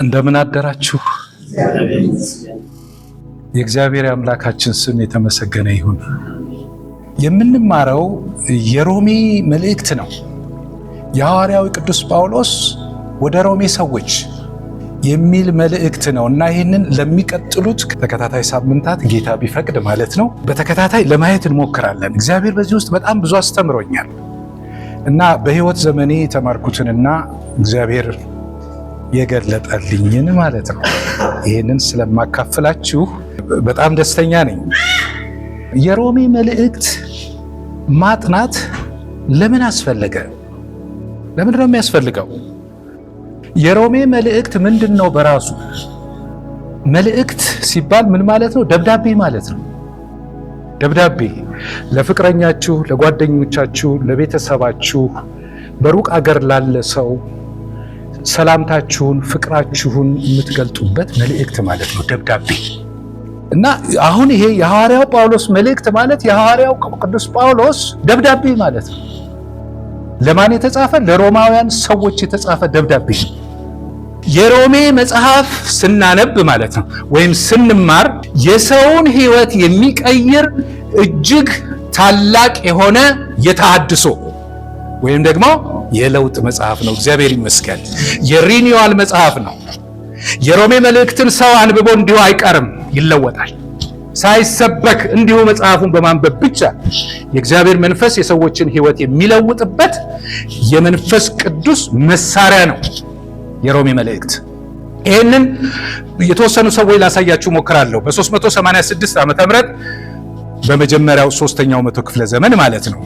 እንደምን አደራችሁ። የእግዚአብሔር አምላካችን ስም የተመሰገነ ይሁን። የምንማረው የሮሜ መልእክት ነው። የሐዋርያው ቅዱስ ጳውሎስ ወደ ሮሜ ሰዎች የሚል መልእክት ነው እና ይህንን ለሚቀጥሉት ተከታታይ ሳምንታት ጌታ ቢፈቅድ ማለት ነው በተከታታይ ለማየት እንሞክራለን። እግዚአብሔር በዚህ ውስጥ በጣም ብዙ አስተምሮኛል እና በሕይወት ዘመኔ የተማርኩትንና እግዚአብሔር የገለጠልኝን ማለት ነው ይህንን ስለማካፍላችሁ በጣም ደስተኛ ነኝ። የሮሜ መልእክት ማጥናት ለምን አስፈለገ? ለምን ነው የሚያስፈልገው? የሮሜ መልእክት ምንድነው? በራሱ መልእክት ሲባል ምን ማለት ነው? ደብዳቤ ማለት ነው። ደብዳቤ ለፍቅረኛችሁ፣ ለጓደኞቻችሁ፣ ለቤተሰባችሁ፣ በሩቅ አገር ላለ ሰው ሰላምታችሁን፣ ፍቅራችሁን የምትገልጡበት መልእክት ማለት ነው ደብዳቤ። እና አሁን ይሄ የሐዋርያው ጳውሎስ መልእክት ማለት የሐዋርያው ቅዱስ ጳውሎስ ደብዳቤ ማለት ነው። ለማን የተጻፈ? ለሮማውያን ሰዎች የተጻፈ ደብዳቤ። የሮሜ መጽሐፍ ስናነብ ማለት ነው ወይም ስንማር የሰውን ሕይወት የሚቀይር እጅግ ታላቅ የሆነ የተሐድሶ ወይም ደግሞ የለውጥ መጽሐፍ ነው። እግዚአብሔር ይመስገን። የሪኒዋል መጽሐፍ ነው። የሮሜ መልእክትን ሰው አንብቦ እንዲሁ አይቀርም፣ ይለወጣል። ሳይሰበክ እንዲሁ መጽሐፉን በማንበብ ብቻ የእግዚአብሔር መንፈስ የሰዎችን ሕይወት የሚለውጥበት የመንፈስ ቅዱስ መሳሪያ ነው የሮሜ መልእክት። ይህንን የተወሰኑ ሰዎች ላሳያችሁ ሞክራለሁ። በ386 ዓመተ ምህረት በመጀመሪያው 3ኛው መቶ ክፍለ ዘመን ማለት ነው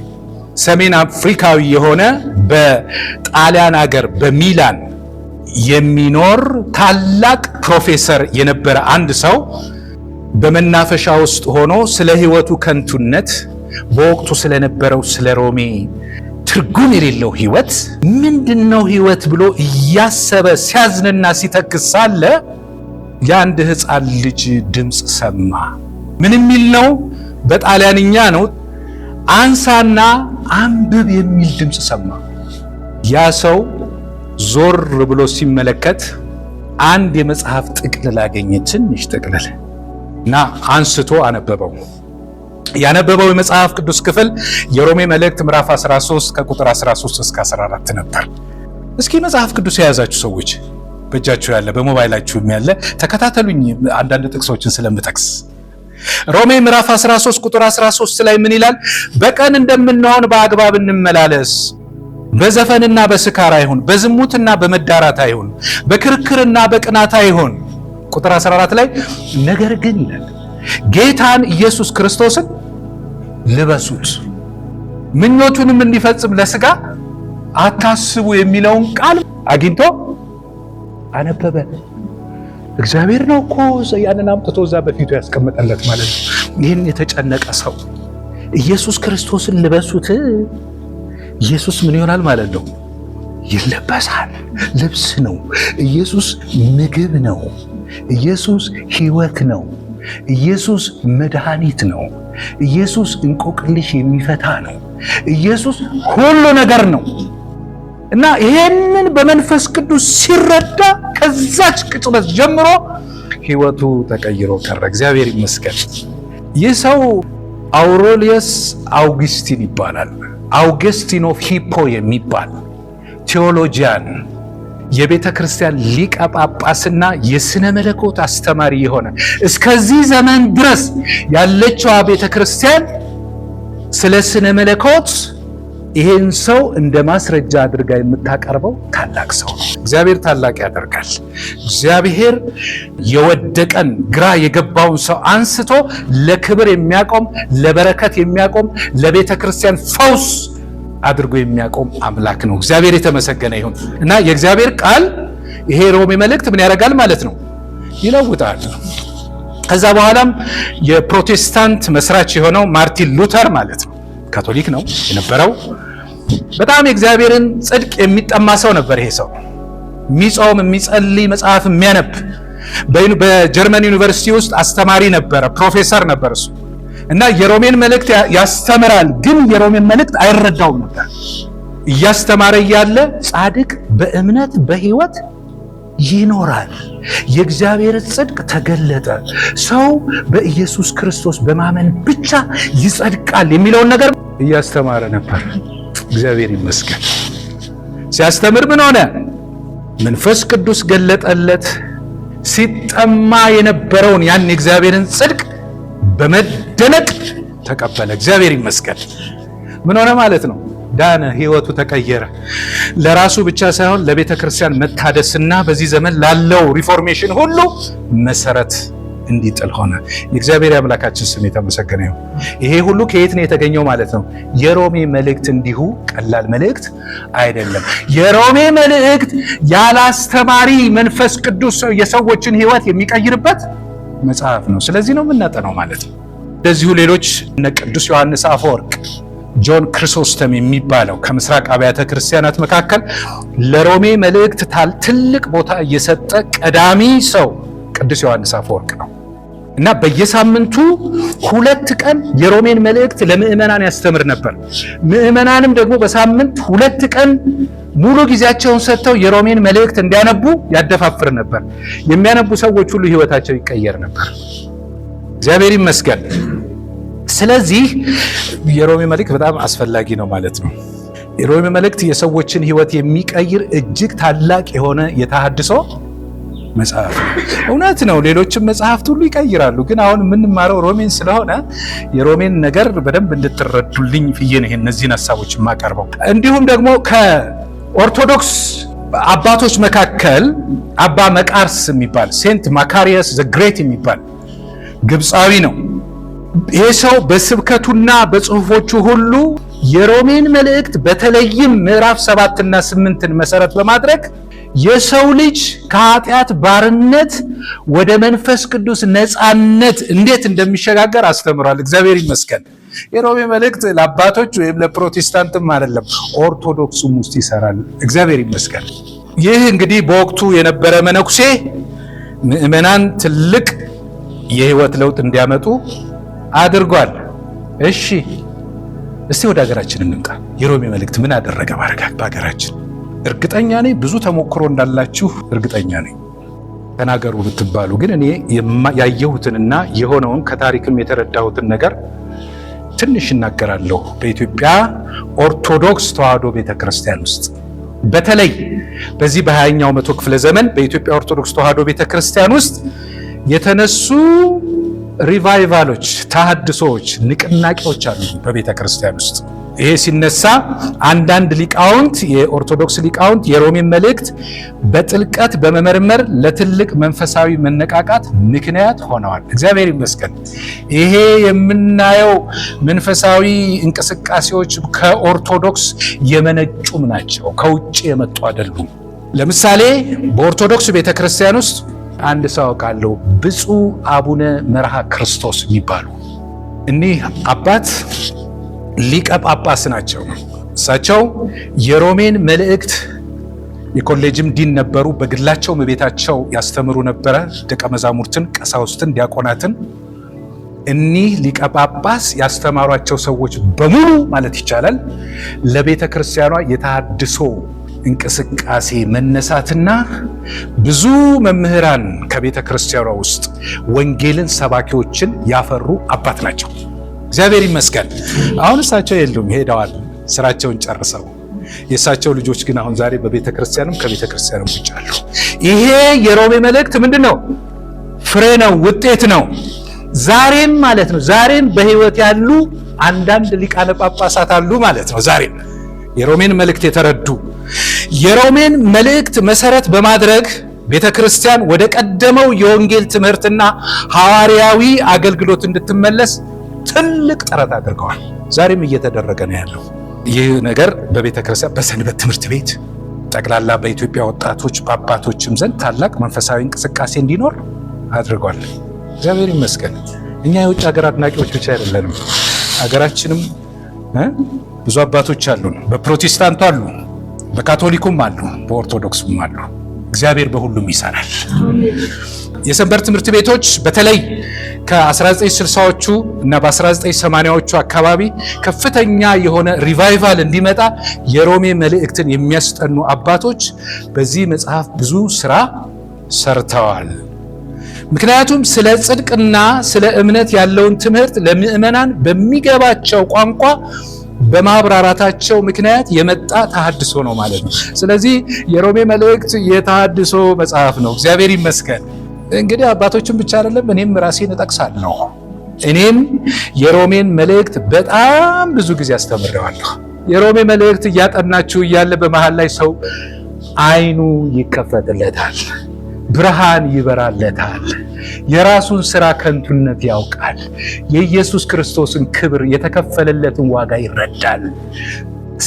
ሰሜን አፍሪካዊ የሆነ በጣሊያን ሀገር በሚላን የሚኖር ታላቅ ፕሮፌሰር የነበረ አንድ ሰው በመናፈሻ ውስጥ ሆኖ ስለ ሕይወቱ ከንቱነት በወቅቱ ስለነበረው ስለ ሮሜ ትርጉም የሌለው ሕይወት ምንድነው ሕይወት ብሎ እያሰበ ሲያዝንና ሲተክዝ ሳለ የአንድ ሕፃን ልጅ ድምፅ ሰማ። ምን የሚል ነው? በጣሊያንኛ ነው። አንሳና አንብብ የሚል ድምፅ ሰማ። ያ ሰው ዞር ብሎ ሲመለከት አንድ የመጽሐፍ ጥቅልል አገኘ፣ ትንሽ ጥቅልል እና አንስቶ አነበበው። ያነበበው የመጽሐፍ ቅዱስ ክፍል የሮሜ መልእክት ምዕራፍ 13 ከቁጥር 13 እስከ 14 ነበር። እስኪ መጽሐፍ ቅዱስ የያዛችሁ ሰዎች በእጃችሁ ያለ በሞባይላችሁም ያለ ተከታተሉኝ፣ አንዳንድ ጥቅሶችን ስለምጠቅስ። ሮሜ ምዕራፍ 13 ቁጥር 13 ላይ ምን ይላል? በቀን እንደምንሆን በአግባብ እንመላለስ፣ በዘፈንና በስካር አይሁን፣ በዝሙትና በመዳራት አይሁን፣ በክርክርና በቅናት አይሁን። ቁጥር 14 ላይ ነገር ግን ይላል ጌታን ኢየሱስ ክርስቶስን ልበሱት፣ ምኞቱንም እንዲፈጽም ለሥጋ አታስቡ የሚለውን ቃል አግኝቶ አነበበ። እግዚአብሔር ነው እኮ ያንን አምጥቶ እዛ በፊቱ ያስቀመጠለት ማለት ነው። ይህን የተጨነቀ ሰው ኢየሱስ ክርስቶስን ልበሱት። ኢየሱስ ምን ይሆናል ማለት ነው? ይለበሳል። ልብስ ነው። ኢየሱስ ምግብ ነው። ኢየሱስ ሕይወት ነው። ኢየሱስ መድኃኒት ነው። ኢየሱስ እንቆቅልሽ የሚፈታ ነው። ኢየሱስ ሁሉ ነገር ነው እና ይሄንን በመንፈስ ቅዱስ ሲረዳ ከዛች ቅጽበት ጀምሮ ሕይወቱ ተቀይሮ ቀረ። እግዚአብሔር ይመስገን። ይህ ሰው አውሬሊየስ አውግስቲን ይባላል። አውግስቲን ኦፍ ሂፖ የሚባል ቴዎሎጂያን፣ የቤተ ክርስቲያን ሊቀ ጳጳስና የሥነ መለኮት አስተማሪ የሆነ እስከዚህ ዘመን ድረስ ያለችዋ ቤተ ክርስቲያን ስለ ሥነ መለኮት ይሄን ሰው እንደ ማስረጃ አድርጋ የምታቀርበው ታላቅ ሰው ነው። እግዚአብሔር ታላቅ ያደርጋል። እግዚአብሔር የወደቀን ግራ የገባውን ሰው አንስቶ ለክብር የሚያቆም፣ ለበረከት የሚያቆም፣ ለቤተ ክርስቲያን ፈውስ አድርጎ የሚያቆም አምላክ ነው። እግዚአብሔር የተመሰገነ ይሁን እና የእግዚአብሔር ቃል ይሄ ሮሜ መልእክት ምን ያደርጋል ማለት ነው? ይለውጣል። ከዛ በኋላም የፕሮቴስታንት መስራች የሆነው ማርቲን ሉተር ማለት ነው፣ ካቶሊክ ነው የነበረው። በጣም የእግዚአብሔርን ጽድቅ የሚጠማ ሰው ነበር። ይሄ ሰው የሚጾም፣ የሚጸልይ፣ መጽሐፍ የሚያነብ በጀርመን ዩኒቨርሲቲ ውስጥ አስተማሪ ነበረ፣ ፕሮፌሰር ነበር እሱ እና የሮሜን መልእክት ያስተምራል፣ ግን የሮሜን መልእክት አይረዳውም ነበር። እያስተማረ እያለ ጻድቅ በእምነት በሕይወት ይኖራል። የእግዚአብሔር ጽድቅ ተገለጠ፣ ሰው በኢየሱስ ክርስቶስ በማመን ብቻ ይጸድቃል የሚለውን ነገር እያስተማረ ነበር። እግዚአብሔር ይመስገን። ሲያስተምር ምን ሆነ? መንፈስ ቅዱስ ገለጠለት። ሲጠማ የነበረውን ያን የእግዚአብሔርን ጽድቅ በመደነቅ ተቀበለ። እግዚአብሔር ይመስገን። ምን ሆነ ማለት ነው? ዳነ፣ ህይወቱ ተቀየረ። ለራሱ ብቻ ሳይሆን ለቤተ ክርስቲያን መታደስና በዚህ ዘመን ላለው ሪፎርሜሽን ሁሉ መሰረት እንዲጥል ሆነ። የእግዚአብሔር አምላካችን ስም የተመሰገነ ይሁን። ይሄ ሁሉ ከየት ነው የተገኘው ማለት ነው? የሮሜ መልእክት እንዲሁ ቀላል መልእክት አይደለም። የሮሜ መልእክት ያለ አስተማሪ መንፈስ ቅዱስ የሰዎችን ህይወት የሚቀይርበት መጽሐፍ ነው። ስለዚህ ነው የምናጠናው ማለት ነው። እንደዚሁ ሌሎች እነ ቅዱስ ዮሐንስ አፈወርቅ፣ ጆን ክሪሶስተም የሚባለው ከምስራቅ አብያተ ክርስቲያናት መካከል ለሮሜ መልእክት ትልቅ ቦታ እየሰጠ ቀዳሚ ሰው ቅዱስ ዮሐንስ አፈወርቅ ነው እና በየሳምንቱ 2 ቀን የሮሜን መልእክት ለምዕመናን ያስተምር ነበር። ምዕመናንም ደግሞ በሳምንት 2 ቀን ሙሉ ጊዜያቸውን ሰጥተው የሮሜን መልእክት እንዲያነቡ ያደፋፍር ነበር። የሚያነቡ ሰዎች ሁሉ ህይወታቸው ይቀየር ነበር። እግዚአብሔር ይመስገን። ስለዚህ የሮሜ መልእክት በጣም አስፈላጊ ነው ማለት ነው። የሮሜ መልእክት የሰዎችን ህይወት የሚቀይር እጅግ ታላቅ የሆነ የተሐድሶ መጽሐፍ ነው። እውነት ነው፣ ሌሎችም መጽሐፍት ሁሉ ይቀይራሉ። ግን አሁን የምንማረው ሮሜን ስለሆነ የሮሜን ነገር በደንብ እንድትረዱልኝ ብዬ ነው እነዚህን ሀሳቦች የማቀርበው። እንዲሁም ደግሞ ከኦርቶዶክስ አባቶች መካከል አባ መቃርስ የሚባል ሴንት ማካሪየስ ዘ ግሬት የሚባል ግብፃዊ ነው። ይህ ሰው በስብከቱና በጽሁፎቹ ሁሉ የሮሜን መልእክት በተለይም ምዕራፍ 7 እና 8ን መሰረት በማድረግ የሰው ልጅ ከኃጢአት ባርነት ወደ መንፈስ ቅዱስ ነፃነት እንዴት እንደሚሸጋገር አስተምሯል። እግዚአብሔር ይመስገን። የሮሜ መልእክት ለአባቶች ወይም ለፕሮቴስታንትም አይደለም፣ ኦርቶዶክሱም ውስጥ ይሰራል። እግዚአብሔር ይመስገን። ይህ እንግዲህ በወቅቱ የነበረ መነኩሴ ምዕመናን ትልቅ የህይወት ለውጥ እንዲያመጡ አድርጓል። እሺ፣ እስቲ ወደ ሀገራችን እንምጣ። የሮሜ መልእክት ምን አደረገ በሀገራችን? እርግጠኛ ነኝ ብዙ ተሞክሮ እንዳላችሁ እርግጠኛ ነኝ። ተናገሩ ብትባሉ ግን እኔ ያየሁትንና የሆነውን ከታሪክም የተረዳሁትን ነገር ትንሽ እናገራለሁ። በኢትዮጵያ ኦርቶዶክስ ተዋሕዶ ቤተክርስቲያን ውስጥ በተለይ በዚህ በ20ኛው መቶ ክፍለ ዘመን በኢትዮጵያ ኦርቶዶክስ ተዋሕዶ ቤተክርስቲያን ውስጥ የተነሱ ሪቫይቫሎች፣ ተሐድሶዎች፣ ንቅናቄዎች አሉ በቤተክርስቲያን ውስጥ። ይሄ ሲነሳ አንዳንድ ሊቃውንት፣ የኦርቶዶክስ ሊቃውንት የሮሜን መልእክት በጥልቀት በመመርመር ለትልቅ መንፈሳዊ መነቃቃት ምክንያት ሆነዋል። እግዚአብሔር ይመስገን። ይሄ የምናየው መንፈሳዊ እንቅስቃሴዎች ከኦርቶዶክስ የመነጩም ናቸው፣ ከውጭ የመጡ አይደሉም። ለምሳሌ በኦርቶዶክስ ቤተክርስቲያን ውስጥ አንድ ሰው አውቃለሁ፣ ብፁዕ አቡነ መርሃ ክርስቶስ የሚባሉ እኒህ አባት ሊቀ ጳጳስ ናቸው። እሳቸው የሮሜን መልእክት የኮሌጅም ዲን ነበሩ። በግላቸው ቤታቸው ያስተምሩ ነበረ ደቀ መዛሙርትን፣ ቀሳውስትን፣ ዲያቆናትን። እኒህ ሊቀ ጳጳስ ያስተማሯቸው ሰዎች በሙሉ ማለት ይቻላል ለቤተ ክርስቲያኗ የተሐድሶ እንቅስቃሴ መነሳትና ብዙ መምህራን ከቤተ ክርስቲያኗ ውስጥ ወንጌልን ሰባኪዎችን ያፈሩ አባት ናቸው። እግዚአብሔር ይመስገን። አሁን እሳቸው የሉም፣ ሄደዋል ስራቸውን ጨርሰው። የእሳቸው ልጆች ግን አሁን ዛሬ በቤተ ክርስቲያንም ከቤተ ክርስቲያንም ውጭ አሉ። ይሄ የሮሜ መልእክት ምንድን ነው? ፍሬ ነው፣ ውጤት ነው። ዛሬም ማለት ነው፣ ዛሬም በህይወት ያሉ አንዳንድ ሊቃነ ጳጳሳት አሉ ማለት ነው። ዛሬም የሮሜን መልእክት የተረዱ የሮሜን መልእክት መሰረት በማድረግ ቤተ ክርስቲያን ወደ ቀደመው የወንጌል ትምህርትና ሐዋርያዊ አገልግሎት እንድትመለስ ትልቅ ጥረት አድርገዋል። ዛሬም እየተደረገ ነው ያለው። ይህ ነገር በቤተ ክርስቲያን በሰንበት ትምህርት ቤት ጠቅላላ በኢትዮጵያ ወጣቶች በአባቶችም ዘንድ ታላቅ መንፈሳዊ እንቅስቃሴ እንዲኖር አድርጓል። እግዚአብሔር ይመስገን። እኛ የውጭ ሀገር አድናቂዎች ብቻ አይደለንም። ሀገራችንም ብዙ አባቶች አሉን። በፕሮቴስታንቱ አሉ፣ በካቶሊኩም አሉ፣ በኦርቶዶክሱም አሉ። እግዚአብሔር በሁሉም ይሰራል። የሰንበት ትምህርት ቤቶች በተለይ ከ1960ዎቹ እና በ1980ዎቹ አካባቢ ከፍተኛ የሆነ ሪቫይቫል እንዲመጣ የሮሜ መልእክትን የሚያስጠኑ አባቶች በዚህ መጽሐፍ ብዙ ስራ ሰርተዋል። ምክንያቱም ስለ ጽድቅና ስለ እምነት ያለውን ትምህርት ለምእመናን በሚገባቸው ቋንቋ በማብራራታቸው ምክንያት የመጣ ተሐድሶ ነው ማለት ነው። ስለዚህ የሮሜ መልእክት የተሐድሶ መጽሐፍ ነው። እግዚአብሔር ይመስገን። እንግዲህ አባቶችን ብቻ አይደለም እኔም ራሴን እጠቅሳለሁ። እኔም የሮሜን መልእክት በጣም ብዙ ጊዜ አስተምሬዋለሁ። የሮሜ መልእክት እያጠናችሁ እያለ በመሃል ላይ ሰው አይኑ ይከፈትለታል፣ ብርሃን ይበራለታል፣ የራሱን ስራ ከንቱነት ያውቃል፣ የኢየሱስ ክርስቶስን ክብር የተከፈለለትን ዋጋ ይረዳል።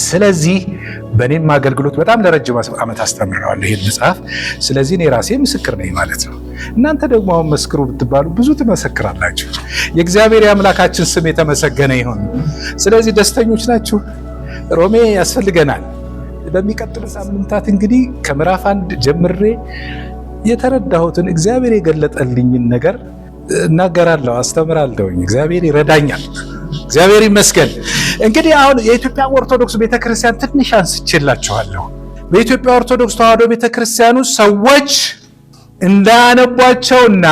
ስለዚህ በእኔም አገልግሎት በጣም ለረጅም ዓመት አስተምረዋለሁ ይህን መጽሐፍ። ስለዚህ እኔ ራሴ ምስክር ነኝ ማለት ነው። እናንተ ደግሞ አሁን መስክሩ ብትባሉ ብዙ ትመሰክራላችሁ። የእግዚአብሔር የአምላካችን ስም የተመሰገነ ይሁን። ስለዚህ ደስተኞች ናችሁ? ሮሜ ያስፈልገናል። በሚቀጥሉ ሳምንታት እንግዲህ ከምዕራፍ 1 ጀምሬ የተረዳሁትን እግዚአብሔር የገለጠልኝን ነገር እናገራለሁ፣ አስተምራለሁ። እግዚአብሔር ይረዳኛል። እግዚአብሔር ይመስገን። እንግዲህ አሁን የኢትዮጵያ ኦርቶዶክስ ቤተክርስቲያን ትንሽ አንስቼላችኋለሁ። በኢትዮጵያ ኦርቶዶክስ ተዋሕዶ ቤተክርስቲያኑ ሰዎች እንዳያነቧቸውና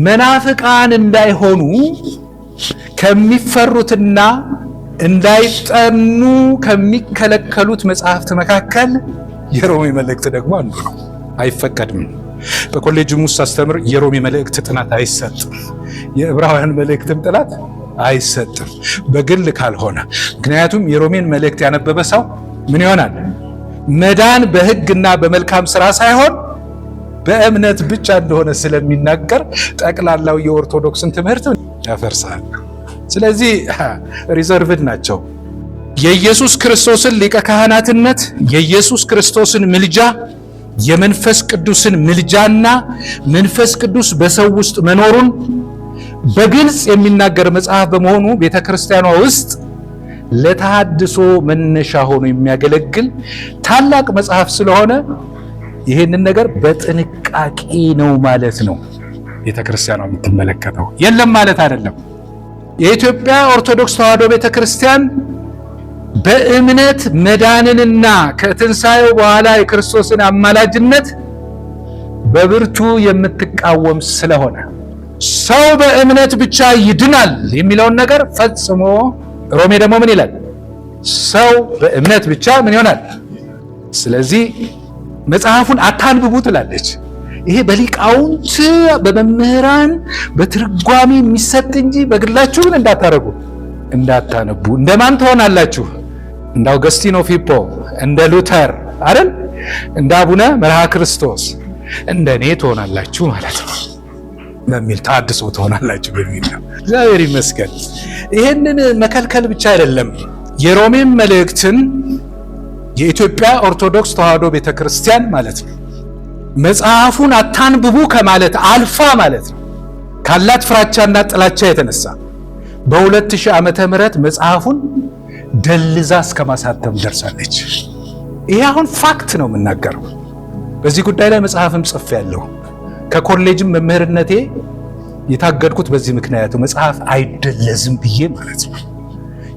መናፍቃን እንዳይሆኑ ከሚፈሩትና እንዳይጠኑ ከሚከለከሉት መጽሐፍት መካከል የሮሜ መልእክት ደግሞ አንዱ ነው። አይፈቀድም። በኮሌጅም ውስጥ አስተምር የሮሜ መልእክት ጥናት አይሰጥም። የዕብራውያን መልእክትም ጥናት አይሰጥም በግል ካልሆነ። ምክንያቱም የሮሜን መልእክት ያነበበ ሰው ምን ይሆናል? መዳን በሕግና በመልካም ስራ ሳይሆን በእምነት ብቻ እንደሆነ ስለሚናገር ጠቅላላው የኦርቶዶክስን ትምህርት ያፈርሳል። ስለዚህ ሪዘርቭድ ናቸው። የኢየሱስ ክርስቶስን ሊቀ ካህናትነት፣ የኢየሱስ ክርስቶስን ምልጃ፣ የመንፈስ ቅዱስን ምልጃና መንፈስ ቅዱስ በሰው ውስጥ መኖሩን በግልጽ የሚናገር መጽሐፍ በመሆኑ ቤተክርስቲያኗ ውስጥ ለተሐድሶ መነሻ ሆኖ የሚያገለግል ታላቅ መጽሐፍ ስለሆነ ይህንን ነገር በጥንቃቄ ነው ማለት ነው ቤተክርስቲያኗ የምትመለከተው። የለም ማለት አይደለም። የኢትዮጵያ ኦርቶዶክስ ተዋሕዶ ቤተክርስቲያን በእምነት መዳንንና ከትንሣኤው በኋላ የክርስቶስን አማላጅነት በብርቱ የምትቃወም ስለሆነ ሰው በእምነት ብቻ ይድናል የሚለውን ነገር ፈጽሞ ሮሜ ደግሞ ምን ይላል? ሰው በእምነት ብቻ ምን ይሆናል? ስለዚህ መጽሐፉን አታንብቡ ትላለች። ይሄ በሊቃውንት በመምህራን በትርጓሜ የሚሰጥ እንጂ በግላችሁ ግን እንዳታረጉ እንዳታነቡ። እንደማን ትሆናላችሁ? እንደ አውገስቲን ኦፍ ሂፖ፣ እንደ ሉተር አይደል? እንደ አቡነ መርሃ ክርስቶስ እንደኔ ትሆናላችሁ ማለት ነው በሚል ተሐድሶ ትሆናላችሁ በሚል ነው። እግዚአብሔር ይመስገን። ይሄንን መከልከል ብቻ አይደለም። የሮሜን መልእክትን የኢትዮጵያ ኦርቶዶክስ ተዋሕዶ ቤተክርስቲያን ማለት ነው መጽሐፉን አታንብቡ ከማለት አልፋ ማለት ነው ካላት ፍራቻና ጥላቻ የተነሳ በ2000 ዓመተ ምህረት መጽሐፉን ደልዛ እስከ ማሳተም ደርሳለች። ይሄ አሁን ፋክት ነው የምናገረው። በዚህ ጉዳይ ላይ መጽሐፍም ጽፌያለሁ። ከኮሌጅም መምህርነቴ የታገድኩት በዚህ ምክንያቱ መጽሐፍ አይደለዝም ብዬ ማለት ነው።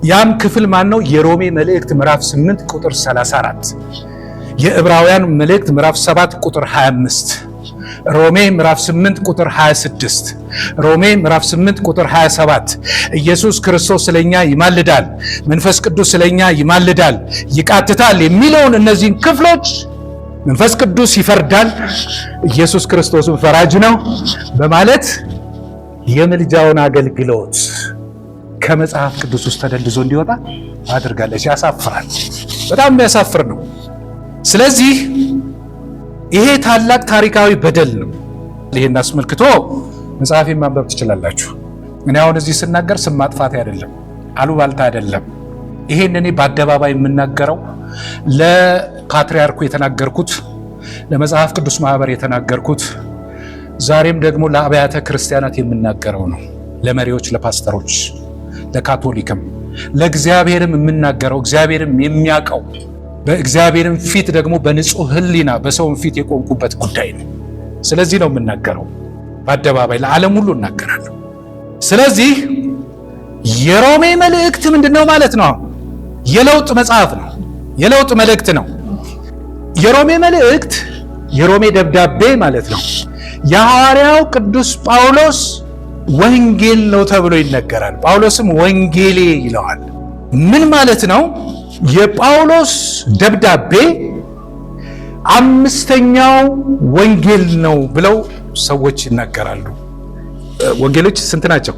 ያም ክፍል ማን ነው? የሮሜ መልእክት ምዕራፍ 8 ቁጥር 34፣ የዕብራውያን መልእክት ምዕራፍ 7 ቁጥር 25፣ ሮሜ ምዕራፍ 8 ቁጥር 26፣ ሮሜ ምዕራፍ 8 ቁጥር 27 ኢየሱስ ክርስቶስ ስለኛ ይማልዳል፣ መንፈስ ቅዱስ ስለኛ ይማልዳል፣ ይቃትታል የሚለውን እነዚህን ክፍሎች መንፈስ ቅዱስ ይፈርዳል፣ ኢየሱስ ክርስቶስን ፈራጅ ነው በማለት የምልጃውን አገልግሎት ከመጽሐፍ ቅዱስ ውስጥ ተደልዞ እንዲወጣ አድርጋለች። ያሳፍራል። በጣም የሚያሳፍር ነው። ስለዚህ ይሄ ታላቅ ታሪካዊ በደል ነው። ይሄን አስመልክቶ መጽሐፌን ማንበብ ትችላላችሁ። እኔ አሁን እዚህ ስናገር ስም ማጥፋት አይደለም፣ አሉባልታ አይደለም። ይሄን እኔ በአደባባይ የምናገረው ለፓትርያርኩ የተናገርኩት፣ ለመጽሐፍ ቅዱስ ማህበር የተናገርኩት፣ ዛሬም ደግሞ ለአብያተ ክርስቲያናት የምናገረው ነው። ለመሪዎች፣ ለፓስተሮች፣ ለካቶሊክም ለእግዚአብሔርም የምናገረው እግዚአብሔርም የሚያውቀው በእግዚአብሔርም ፊት ደግሞ በንጹህ ሕሊና በሰውም ፊት የቆምኩበት ጉዳይ ነው። ስለዚህ ነው የምናገረው። በአደባባይ ለዓለም ሁሉ እናገራለሁ። ስለዚህ የሮሜ መልእክት ምንድነው ማለት ነው? የለውጥ መጽሐፍ ነው። የለውጥ መልእክት ነው። የሮሜ መልእክት የሮሜ ደብዳቤ ማለት ነው። የሐዋርያው ቅዱስ ጳውሎስ ወንጌል ነው ተብሎ ይነገራል። ጳውሎስም ወንጌሌ ይለዋል። ምን ማለት ነው? የጳውሎስ ደብዳቤ አምስተኛው ወንጌል ነው ብለው ሰዎች ይናገራሉ። ወንጌሎች ስንት ናቸው?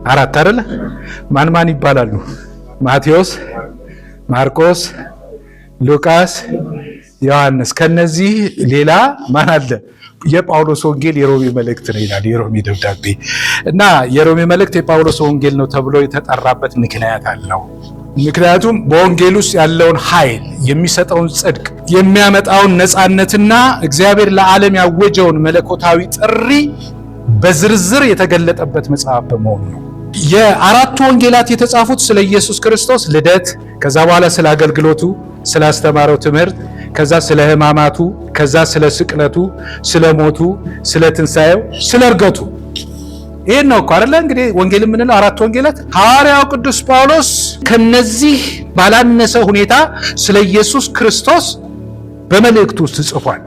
4 አይደለ? ማን ይባላሉ? ማቴዎስ፣ ማርቆስ፣ ሉቃስ፣ ዮሐንስ። ከነዚህ ሌላ ማን አለ? የጳውሎስ ወንጌል የሮሜ መልእክት ነው ይላል የሮሜ ደብዳቤ። እና የሮሜ መልእክት የጳውሎስ ወንጌል ነው ተብሎ የተጠራበት ምክንያት አለው። ምክንያቱም በወንጌል ውስጥ ያለውን ኃይል፣ የሚሰጠውን ጽድቅ፣ የሚያመጣውን ነፃነትና እግዚአብሔር ለዓለም ያወጀውን መለኮታዊ ጥሪ በዝርዝር የተገለጠበት መጽሐፍ በመሆኑ ነው። የአራቱ ወንጌላት የተጻፉት ስለ ኢየሱስ ክርስቶስ ልደት፣ ከዛ በኋላ ስለ አገልግሎቱ፣ ስለ አስተማረው ትምህርት፣ ከዛ ስለ ሕማማቱ፣ ከዛ ስለ ስቅለቱ፣ ስለ ሞቱ፣ ስለ ትንሣኤው፣ ስለ እርገቱ። ይሄን ነው እኮ አይደለ እንግዲህ ወንጌል የምንለው አራቱ ወንጌላት። ሐዋርያው ቅዱስ ጳውሎስ ከነዚህ ባላነሰ ሁኔታ ስለ ኢየሱስ ክርስቶስ በመልእክቱ ውስጥ ጽፏል።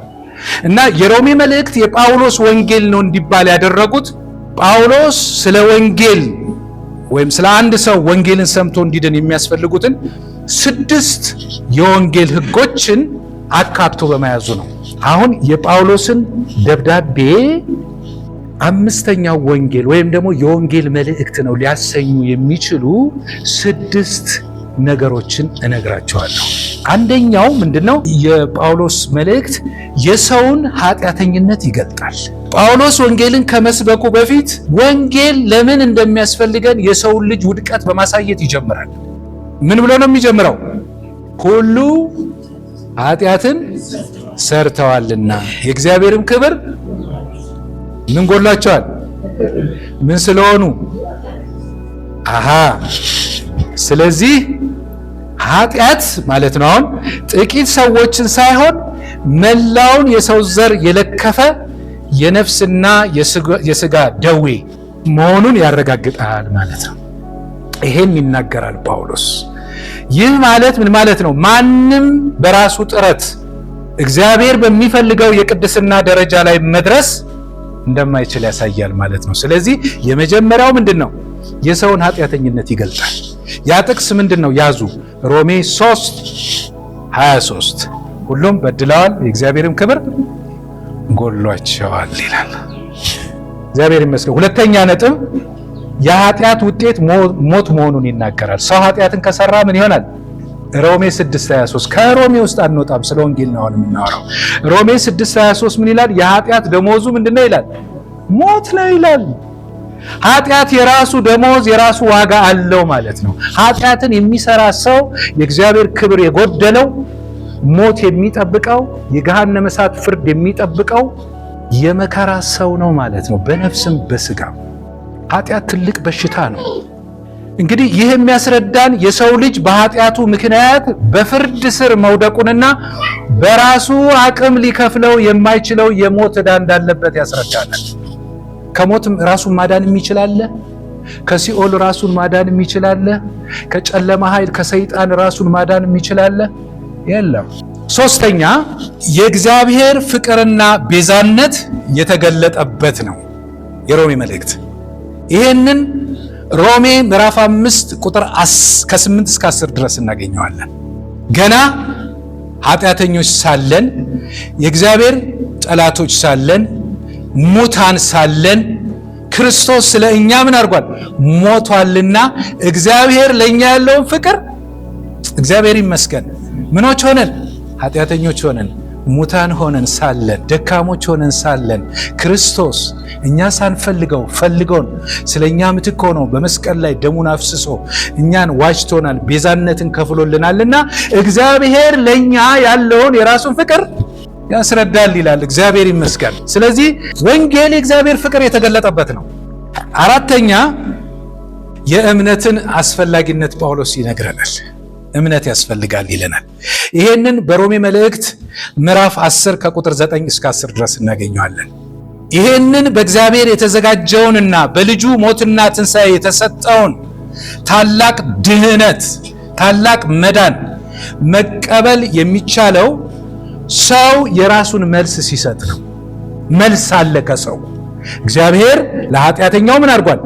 እና የሮሜ መልእክት የጳውሎስ ወንጌል ነው እንዲባል ያደረጉት ጳውሎስ ስለ ወንጌል ወይም ስለ አንድ ሰው ወንጌልን ሰምቶ እንዲድን የሚያስፈልጉትን 6 የወንጌል ሕጎችን አካቶ በመያዙ ነው። አሁን የጳውሎስን ደብዳቤ አምስተኛው ወንጌል ወይም ደግሞ የወንጌል መልእክት ነው ሊያሰኙ የሚችሉ 6 ነገሮችን እነግራቸዋለሁ። አንደኛው ምንድነው? የጳውሎስ መልእክት የሰውን ኃጢአተኝነት ይገልጣል። ጳውሎስ ወንጌልን ከመስበኩ በፊት ወንጌል ለምን እንደሚያስፈልገን የሰውን ልጅ ውድቀት በማሳየት ይጀምራል። ምን ብሎ ነው የሚጀምረው? ሁሉ ኃጢአትን ሰርተዋልና የእግዚአብሔርም ክብር ምን ጎድሏቸዋል? ምን ስለሆኑ? ስለዚህ ኃጢአት ማለት ነው አሁን ጥቂት ሰዎችን ሳይሆን መላውን የሰው ዘር የለከፈ የነፍስና የሥጋ ደዌ መሆኑን ያረጋግጣል ማለት ነው። ይሄን ይናገራል ጳውሎስ። ይህ ማለት ምን ማለት ነው? ማንም በራሱ ጥረት እግዚአብሔር በሚፈልገው የቅድስና ደረጃ ላይ መድረስ እንደማይችል ያሳያል ማለት ነው። ስለዚህ የመጀመሪያው ምንድነው? የሰውን ኃጢአተኝነት ይገልጣል። ያ ጥቅስ ምንድነው? ያዙ። ሮሜ 3:23 ሁሉም በድለዋል የእግዚአብሔርም ክብር ጎድሏቸዋል ይላል። እግዚአብሔር ይመስገን። ሁለተኛ ነጥብ የኃጢአት ውጤት ሞት መሆኑን ይናገራል። ሰው ኃጢአትን ከሰራ ምን ይሆናል? ሮሜ 6:23 ከሮሜ ውስጥ አንወጣም፣ ስለ ወንጌል ነው አሁን የምናወራው። ሮሜ 6:23 ምን ይላል? የኃጢአት ደሞዙ ምንድነው ይላል? ሞት ነው ይላል። ኃጢአት የራሱ ደሞዝ የራሱ ዋጋ አለው ማለት ነው። ኃጢአትን የሚሰራ ሰው የእግዚአብሔር ክብር የጎደለው ሞት የሚጠብቀው የገሃነመ እሳት ፍርድ የሚጠብቀው የመከራ ሰው ነው ማለት ነው፣ በነፍስም በስጋም። ኃጢአት ትልቅ በሽታ ነው። እንግዲህ ይህ የሚያስረዳን የሰው ልጅ በኃጢአቱ ምክንያት በፍርድ ስር መውደቁንና በራሱ አቅም ሊከፍለው የማይችለው የሞት ዕዳ እንዳለበት ያስረዳናል። ከሞትም ራሱን ማዳን የሚችላለ፣ ከሲኦል ራሱን ማዳን የሚችላለ፣ ከጨለማ ኃይል ከሰይጣን ራሱን ማዳን የሚችላለ የለም። ሶስተኛ የእግዚአብሔር ፍቅርና ቤዛነት የተገለጠበት ነው የሮሜ መልእክት። ይሄንን ሮሜ ምዕራፍ 5 ቁጥር ከ8 እስከ 10 ድረስ እናገኘዋለን። ገና ኃጢአተኞች ሳለን፣ የእግዚአብሔር ጠላቶች ሳለን፣ ሙታን ሳለን ክርስቶስ ስለ እኛ ምን አድርጓል? ሞቷልና እግዚአብሔር ለእኛ ያለውን ፍቅር እግዚአብሔር ይመስገን ምኖች ሆነን ኃጢአተኞች ሆነን ሙታን ሆነን ሳለን ደካሞች ሆነን ሳለን ክርስቶስ እኛ ሳንፈልገው ፈልጎን ስለኛ ምትክ ሆኖ በመስቀል ላይ ደሙን አፍስሶ እኛን ዋጅቶናል፣ ቤዛነትን ከፍሎልናልና እግዚአብሔር ለኛ ያለውን የራሱን ፍቅር ያስረዳል ይላል። እግዚአብሔር ይመስገን። ስለዚህ ወንጌል የእግዚአብሔር ፍቅር የተገለጠበት ነው። አራተኛ የእምነትን አስፈላጊነት ጳውሎስ ይነግረናል። እምነት ያስፈልጋል ይለናል። ይሄንን በሮሜ መልእክት ምዕራፍ 10 ከቁጥር 9 እስከ 10 ድረስ እናገኘዋለን። ይሄንን በእግዚአብሔር የተዘጋጀውንና በልጁ ሞትና ትንሣኤ የተሰጠውን ታላቅ ድህነት፣ ታላቅ መዳን መቀበል የሚቻለው ሰው የራሱን መልስ ሲሰጥ ነው። መልስ አለ ከሰው። እግዚአብሔር ለኃጢአተኛው ምን አድርጓል?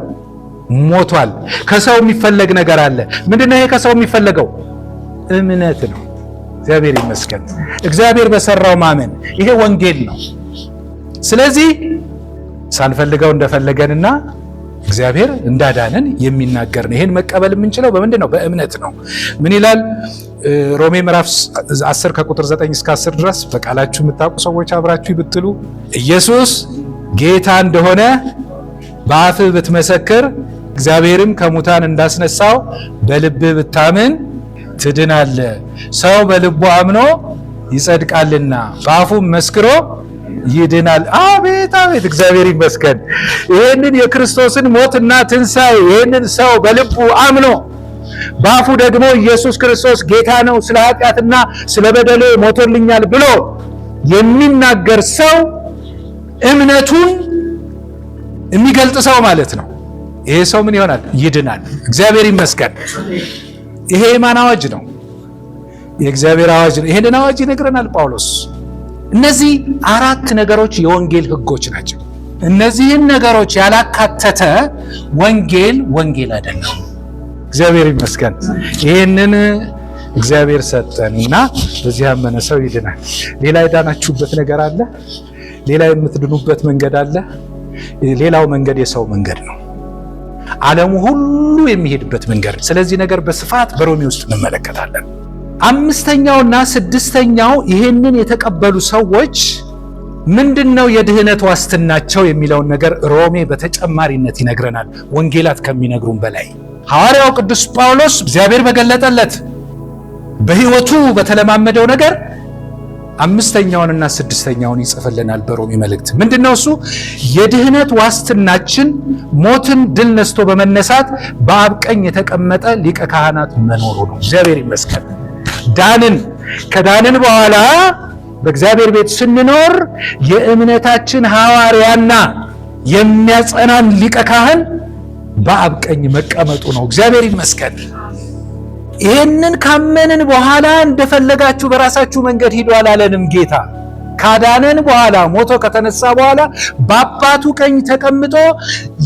ሞቷል። ከሰው የሚፈለግ ነገር አለ። ምንድነው ይሄ ከሰው የሚፈለገው? እምነት ነው። እግዚአብሔር ይመስገን። እግዚአብሔር በሰራው ማመን፣ ይሄ ወንጌል ነው። ስለዚህ ሳንፈልገው እንደፈለገንና እግዚአብሔር እንዳዳነን የሚናገር ነው። ይሄን መቀበል የምንችለው በምንድን ነው? በእምነት ነው። ምን ይላል? ሮሜ ምዕራፍ 10 ከቁጥር 9 እስከ 10 ድረስ በቃላችሁ የምታውቁ ሰዎች አብራችሁ ብትሉ ኢየሱስ ጌታ እንደሆነ በአፍህ ብትመሰክር እግዚአብሔርም ከሙታን እንዳስነሳው በልብህ ብታምን ትድናለህ። ሰው በልቡ አምኖ ይጸድቃልና በአፉም መስክሮ ይድናል። አቤት አቤት! እግዚአብሔር ይመስገን። ይህንን የክርስቶስን ሞትና ትንሣኤ ይህንን ሰው በልቡ አምኖ በአፉ ደግሞ ኢየሱስ ክርስቶስ ጌታ ነው፣ ስለ ኃጢአትና ስለ በደሌ ሞቶልኛል ብሎ የሚናገር ሰው እምነቱን የሚገልጥ ሰው ማለት ነው። ይሄ ሰው ምን ይሆናል? ይድናል። እግዚአብሔር ይመስገን። ይሄ የማን አዋጅ ነው? የእግዚአብሔር አዋጅ ነው። ይሄንን አዋጅ ይነግረናል ጳውሎስ። እነዚህ 4 ነገሮች የወንጌል ሕጎች ናቸው። እነዚህን ነገሮች ያላካተተ ወንጌል አይደለም። እግዚአብሔር ይመስገን። ይሄንን እግዚአብሔር ሰጠንና በዚህ ያመነ ሰው ይድናል። ሌላ የዳናችሁበት ነገር አለ? ሌላ የምትድኑበት መንገድ አለ? ሌላው መንገድ የሰው መንገድ ነው። ዓለሙ ሁሉ የሚሄድበት መንገድ። ስለዚህ ነገር በስፋት በሮሜ ውስጥ እንመለከታለን። 5ኛውና 6ኛው ይሄንን የተቀበሉ ሰዎች ምንድነው የድህነት ዋስትናቸው የሚለውን ነገር ሮሜ በተጨማሪነት ይነግረናል። ወንጌላት ከሚነግሩን በላይ ሐዋርያው ቅዱስ ጳውሎስ እግዚአብሔር በገለጠለት በሕይወቱ በተለማመደው ነገር 5ኛውንና 6ኛውን ይጽፍልናል በሮሜ መልእክት። ምንድነው እሱ? የድህነት ዋስትናችን ሞትን ድል ነስቶ በመነሳት በአብ ቀኝ የተቀመጠ ሊቀ ካህናት መኖሩ ነው። እግዚአብሔር ይመስገን። ከዳንን በኋላ በእግዚአብሔር ቤት ስንኖር የእምነታችን ሐዋርያና የሚያጸናን ሊቀ ካህን በአብ ቀኝ መቀመጡ ነው። እግዚአብሔር ይመስገን። ይህንን ካመንን በኋላ እንደፈለጋችሁ በራሳችሁ መንገድ ሂዱ አላለንም ጌታ። ካዳነን በኋላ ሞቶ ከተነሳ በኋላ በአባቱ ቀኝ ተቀምጦ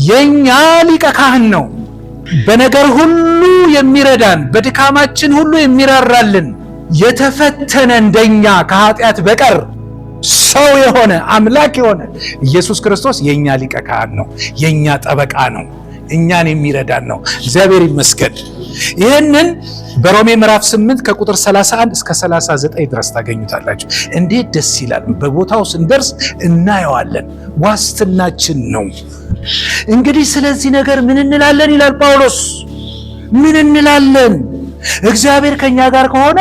የኛ ሊቀ ካህን ነው። በነገር ሁሉ የሚረዳን፣ በድካማችን ሁሉ የሚራራልን፣ የተፈተነ እንደኛ ከኃጢአት በቀር ሰው የሆነ አምላክ የሆነ ኢየሱስ ክርስቶስ የኛ ሊቀ ካህን ነው። የኛ ጠበቃ ነው። እኛን የሚረዳን ነው። እግዚአብሔር ይመስገን። ይህንን በሮሜ ምዕራፍ 8 ከቁጥር 31 እስከ 39 ድረስ ታገኙታላችሁ። እንዴት ደስ ይላል! በቦታው ስንደርስ እናየዋለን። ዋስትናችን ነው። እንግዲህ ስለዚህ ነገር ምን እንላለን ይላል ጳውሎስ። ምን እንላለን? እግዚአብሔር ከኛ ጋር ከሆነ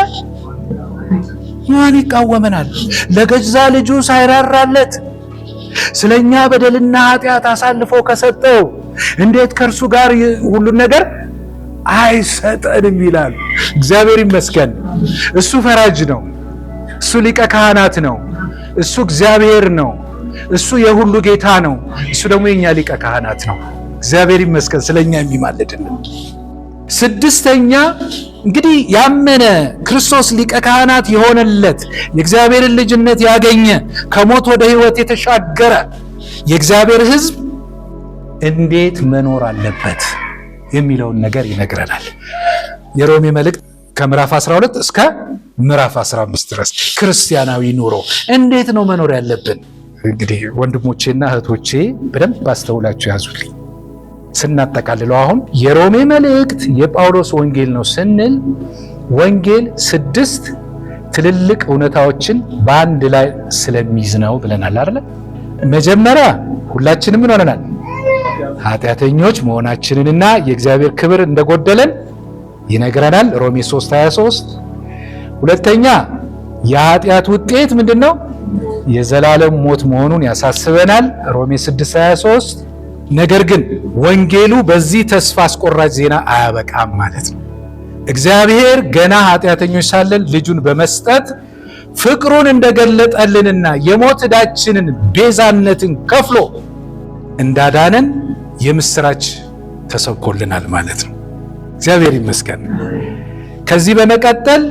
ማን ይቃወመናል? ለገዛ ልጁ ሳይራራለት ስለኛ በደልና ኃጢአት አሳልፎ ከሰጠው እንዴት ከእርሱ ጋር ሁሉን ነገር አይሰጠንም ይላል። እግዚአብሔር ይመስገን። እሱ ፈራጅ ነው። እሱ ሊቀ ካህናት ነው። እሱ እግዚአብሔር ነው። እሱ የሁሉ ጌታ ነው። እሱ ደግሞ የኛ ሊቀ ካህናት ነው። እግዚአብሔር ይመስገን ስለኛ የሚማልድልን። 6ኛ እንግዲህ ያመነ ክርስቶስ ሊቀ ካህናት የሆነለት የእግዚአብሔርን ልጅነት ያገኘ ከሞት ወደ ሕይወት የተሻገረ የእግዚአብሔር ሕዝብ እንዴት መኖር አለበት የሚለውን ነገር ይነግረናል። የሮሜ መልእክት ከምዕራፍ 12 እስከ ምዕራፍ 15 ድረስ ክርስቲያናዊ ኑሮ እንዴት ነው መኖር ያለብን? እንግዲህ ወንድሞቼና እህቶቼ በደንብ አስተውላችሁ ያዙልኝ። ስናጠቃልለው አሁን የሮሜ መልእክት የጳውሎስ ወንጌል ነው ስንል ወንጌል 6 ትልልቅ እውነታዎችን በአንድ ላይ ስለሚይዝ ነው ብለናል አይደል? መጀመሪያ ሁላችንም ምን ሆነናል? ኃጢአተኞች መሆናችንንና የእግዚአብሔር ክብር እንደጎደለን ይነግረናል ሮሜ 3:23። ሁለተኛ የኃጢአት ውጤት ምንድነው? የዘላለም ሞት መሆኑን ያሳስበናል ሮሜ 6:23። ነገር ግን ወንጌሉ በዚህ ተስፋ አስቆራጭ ዜና አያበቃም ማለት ነው። እግዚአብሔር ገና ኃጢአተኞች ሳለን ልጁን በመስጠት ፍቅሩን እንደገለጠልንና የሞት ዕዳችንን ቤዛነትን ከፍሎ እንዳዳነን የምስራች ተሰብኮልናል ማለት ነው። እግዚአብሔር ይመስገን። ከዚህ በመቀጠል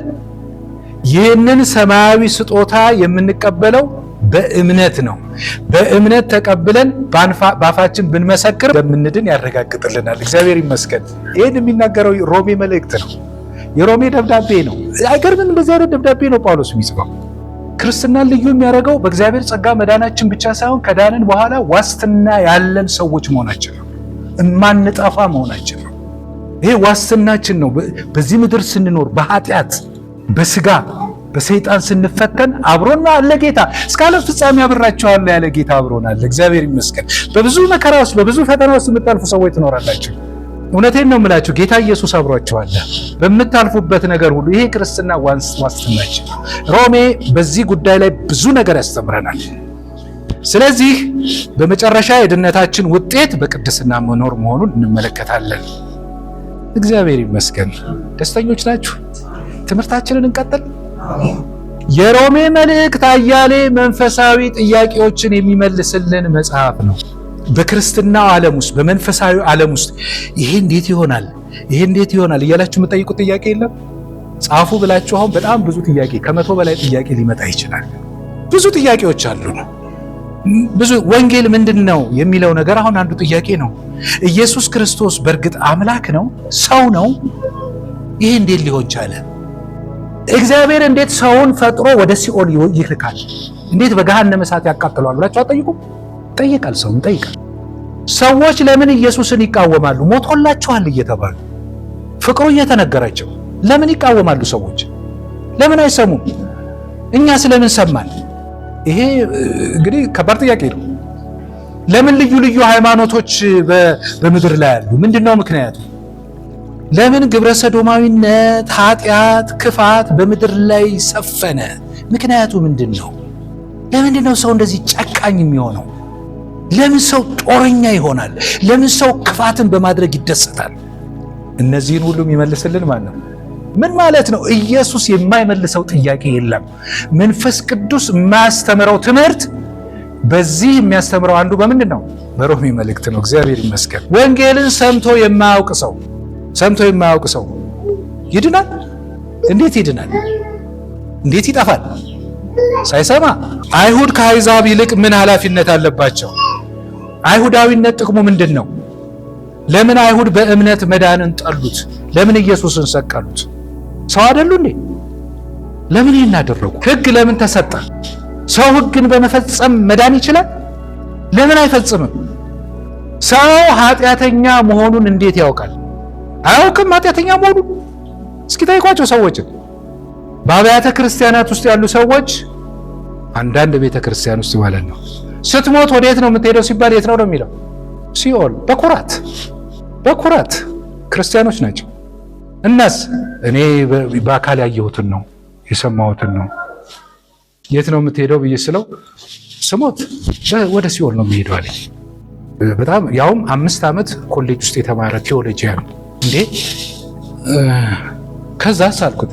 ይህንን ሰማያዊ ስጦታ የምንቀበለው በእምነት ነው። በእምነት ተቀብለን በአፋችን ብንመሰክር እንደምንድን ያረጋግጥልናል። እግዚአብሔር ይመስገን። ይህን የሚናገረው ሮሜ መልእክት ነው፣ የሮሜ ደብዳቤ ነው። አይገርምም? እንደዚህ አይነት ደብዳቤ ነው ጳውሎስ የሚጽፈው። ክርስትናን ልዩ የሚያደርገው በእግዚአብሔር ጸጋ መዳናችን ብቻ ሳይሆን ከዳንን በኋላ ዋስትና ያለን ሰዎች መሆናችን ነው፣ እማንጠፋ መሆናችን ነው። ይሄ ዋስትናችን ነው። በዚህ ምድር ስንኖር በኃጢአት በስጋ በሰይጣን ስንፈተን አብሮን አለ ጌታ። እስከ ዓለም ፍጻሜ አብራችኋለሁ ያለ ጌታ አብሮን አለ። እግዚአብሔር ይመስገን። በብዙ መከራ ውስጥ በብዙ ፈተና ውስጥ የምታልፉ ሰዎች ትኖራላችሁ። እውነቴን ነው የምላችሁ፣ ጌታ ኢየሱስ አብሯችኋል በምታልፉበት ነገር ሁሉ። ይሄ ክርስትና ዋስትናችን። ሮሜ በዚህ ጉዳይ ላይ ብዙ ነገር ያስተምረናል። ስለዚህ በመጨረሻ የድነታችን ውጤት በቅድስና መኖር መሆኑን እንመለከታለን። እግዚአብሔር ይመስገን። ደስተኞች ናችሁ? ትምህርታችንን እንቀጥል። የሮሜ መልእክት አያሌ መንፈሳዊ ጥያቄዎችን የሚመልስልን መጽሐፍ ነው። በክርስትናው ዓለም ውስጥ በመንፈሳዊ ዓለም ውስጥ ይሄ እንዴት ይሆናል፣ ይሄ እንዴት ይሆናል እያላችሁ የምትጠይቁት ጥያቄ የለም? ጻፉ ብላችሁ አሁን በጣም ብዙ ጥያቄ ከ100 በላይ ጥያቄ ሊመጣ ይችላል። ብዙ ጥያቄዎች አሉ። ብዙ ወንጌል ምንድን ነው የሚለው ነገር አሁን አንዱ ጥያቄ ነው። ኢየሱስ ክርስቶስ በእርግጥ አምላክ ነው? ሰው ነው? ይሄ እንዴት ሊሆን ቻለ? እግዚአብሔር እንዴት ሰውን ፈጥሮ ወደ ሲኦል ይልካል? እንዴት በገሃነመ እሳት ያቃጥለዋል ብላችሁ አትጠይቁም? ይጠይቃል። ሰው ይጠይቃል። ሰዎች ለምን ኢየሱስን ይቃወማሉ? ሞቶላቸዋል እየተባሉ ፍቅሩ እየተነገራቸው ለምን ይቃወማሉ? ሰዎች ለምን አይሰሙም? እኛ ስለምን ሰማን? ይሄ እንግዲህ ከባድ ጥያቄ ነው። ለምን ልዩ ልዩ ሃይማኖቶች በምድር ላይ አሉ? ምንድነው ምክንያቱ? ለምን ግብረ ሰዶማዊነት፣ ኃጢአት፣ ክፋት በምድር ላይ ሰፈነ? ምክንያቱ ምንድን ነው? ለምንድን ነው ሰው እንደዚህ ጨካኝ የሚሆነው? ለምን ሰው ጦረኛ ይሆናል? ለምን ሰው ክፋትን በማድረግ ይደሰታል? እነዚህን ሁሉ የሚመልስልን ማን ነው? ምን ማለት ነው? ኢየሱስ የማይመልሰው ጥያቄ የለም። መንፈስ ቅዱስ የማያስተምረው ትምህርት በዚህ የሚያስተምረው አንዱ በምንድን ነው? በሮሜ መልእክት ነው። እግዚአብሔር ይመስገን። ወንጌልን ሰምቶ የማያውቅ ሰው ይድናል? እንዴት ይድናል? እንዴት ይጠፋል? ሳይሰማ። አይሁድ ከአሕዛብ ይልቅ ምን ኃላፊነት አለባቸው? አይሁዳዊነት ጥቅሙ ምንድን ነው? ለምን አይሁድ በእምነት መዳንን ጠሉት? ለምን ኢየሱስን ሰቀሉት? ሰው አይደሉ እንዴ? ለምን ይህን አደረጉ? ሕግ ለምን ተሰጠ? ሰው ሕግን በመፈጸም መዳን ይችላል? ለምን አይፈጽምም? ሰው ኃጢአተኛ መሆኑን እንዴት ያውቃል? አያውቅም ኃጢአተኛ መሆኑን። እስኪ ጠይቋቸው ሰዎችን። በአብያተ ክርስቲያናት ውስጥ ያሉ ሰዎች፣ አንዳንድ ቤተ ክርስቲያን ውስጥ ማለት ነው፣ ስትሞት ወዴት ነው የምትሄደው ሲባል የት ነው የሚለው? ሲኦል። በኩራት ክርስቲያኖች ናቸው። እናስ እኔ በአካል ያየሁትን ነው የሰማሁትን ነው። የት ነው የምትሄደው ብዬ ስለው ስሞት ወደ ሲኦል ነው የሚሄደው አለኝ። በጣም ያውም 5 ዓመት ኮሌጅ ውስጥ የተማረ ቴዎሎጂያ ነው እንዴ። ከዛ ሳልኩት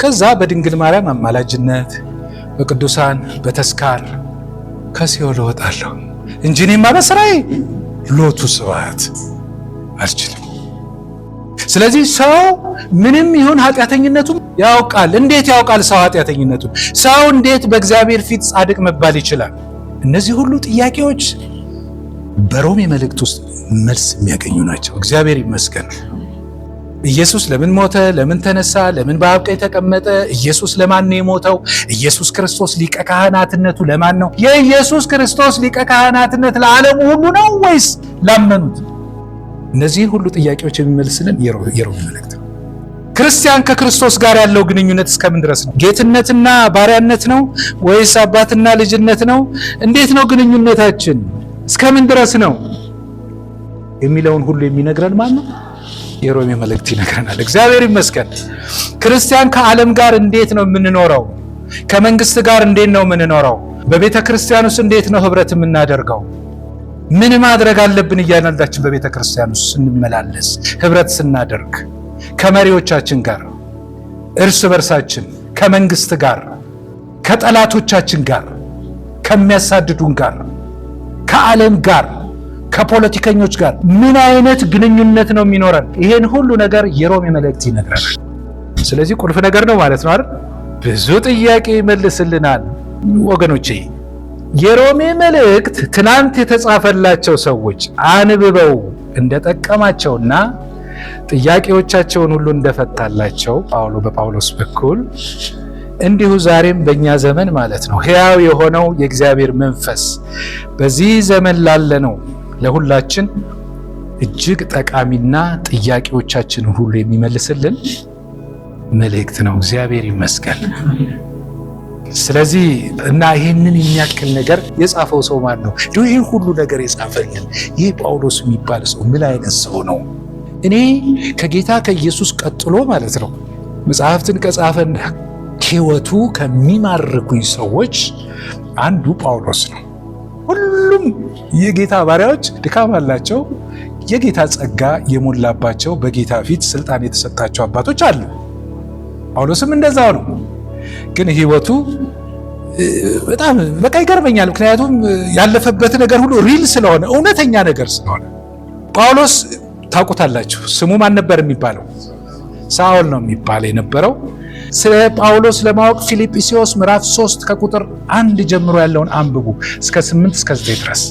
ከዛ በድንግል ማርያም አማላጅነት በቅዱሳን በተስካር ከሲኦል እወጣለሁ እንጂ እኔማ በስራዬ ሎቱ ስብሐት አልችልም። ስለዚህ ሰው ምንም ይሁን ኃጢአተኝነቱን ያውቃል። እንዴት ያውቃል ሰው ኃጢአተኝነቱን? ሰው እንዴት በእግዚአብሔር ፊት ጻድቅ መባል ይችላል? እነዚህ ሁሉ ጥያቄዎች በሮሜ መልእክት ውስጥ መልስ የሚያገኙ ናቸው። እግዚአብሔር ይመስገን። ኢየሱስ ለምን ሞተ? ለምን ተነሳ? ለምን በአብ ቀኝ ተቀመጠ? ኢየሱስ ለማን ነው የሞተው? ኢየሱስ ክርስቶስ ሊቀ ካህናትነቱ ለማን ነው? የኢየሱስ ክርስቶስ ሊቀ ካህናትነት ለዓለሙ ሁሉ ነው ወይስ ላመኑት? እነዚህን ሁሉ ጥያቄዎች የሚመልስልን የሮሜ መልእክት ነው። ክርስቲያን ከክርስቶስ ጋር ያለው ግንኙነት እስከምን ድረስ ነው? ጌትነትና ባሪያነት ነው ወይስ አባትና ልጅነት ነው? እንዴት ነው ግንኙነታችን? እስከምን ድረስ ነው የሚለውን ሁሉ የሚነግረን ማን ነው? የሮሜ መልእክት ይነግረናል። እግዚአብሔር ይመስገን። ክርስቲያን ከዓለም ጋር እንዴት ነው የምንኖረው? ከመንግስት ጋር እንዴት ነው የምንኖረው? በቤተ ክርስቲያን ውስጥ እንዴት ነው ህብረት የምናደርገው? ምን ማድረግ አለብን? እያንዳንዳችን በቤተ ክርስቲያን ውስጥ ስንመላለስ ህብረት ስናደርግ ከመሪዎቻችን ጋር፣ እርስ በርሳችን፣ ከመንግስት ጋር ከጠላቶቻችን ጋር፣ ከሚያሳድዱን ጋር፣ ከዓለም ጋር፣ ከፖለቲከኞች ጋር ምን አይነት ግንኙነት ነው የሚኖረን? ይሄን ሁሉ ነገር የሮሜ መልእክት ይነግረናል። ስለዚህ ቁልፍ ነገር ነው ማለት ነው አይደል? ብዙ ጥያቄ ይመልስልናል ወገኖቼ። የሮሜ መልእክት ትናንት የተጻፈላቸው ሰዎች አንብበው እንደጠቀማቸውና ጥያቄዎቻቸውን ሁሉ እንደፈታላቸው በጳውሎስ በኩል እንዲሁ ዛሬም በእኛ ዘመን ማለት ነው ሕያው የሆነው የእግዚአብሔር መንፈስ በዚህ ዘመን ላለነው ለሁላችን እጅግ ጠቃሚና ጥያቄዎቻችን ሁሉ የሚመልስልን መልእክት ነው። እግዚአብሔር ይመስገን። ስለዚህ እና ይህንን የሚያክል ነገር የጻፈው ሰው ማን ነው? ይህን ሁሉ ነገር የጻፈልን ይህ ጳውሎስ የሚባል ሰው ምን አይነት ሰው ነው? እኔ ከጌታ ከኢየሱስ ቀጥሎ ማለት ነው መጽሐፍትን ከጻፈና ሕይወቱ ከሚማርኩኝ ሰዎች አንዱ ጳውሎስ ነው። ሁሉም የጌታ ባሪያዎች ድካም አላቸው። የጌታ ጸጋ የሞላባቸው በጌታ ፊት ስልጣን የተሰጣቸው አባቶች አሉ። ጳውሎስም እንደዛው ነው። ግን ሕይወቱ በጣም በቃ ይገርመኛል። ምክንያቱም ያለፈበት ነገር ሁሉ ሪል ስለሆነ እውነተኛ ነገር ስለሆነ። ጳውሎስ ታውቁታላችሁ። ስሙ ማን ነበር የሚባለው? ሳኦል ነው የሚባለው የነበረው። ስለ ጳውሎስ ለማወቅ ፊልጵስዩስ ምዕራፍ 3 ከቁጥር 1 ጀምሮ ያለውን አንብቡ እስከ 8 እስከ 9 ድረስ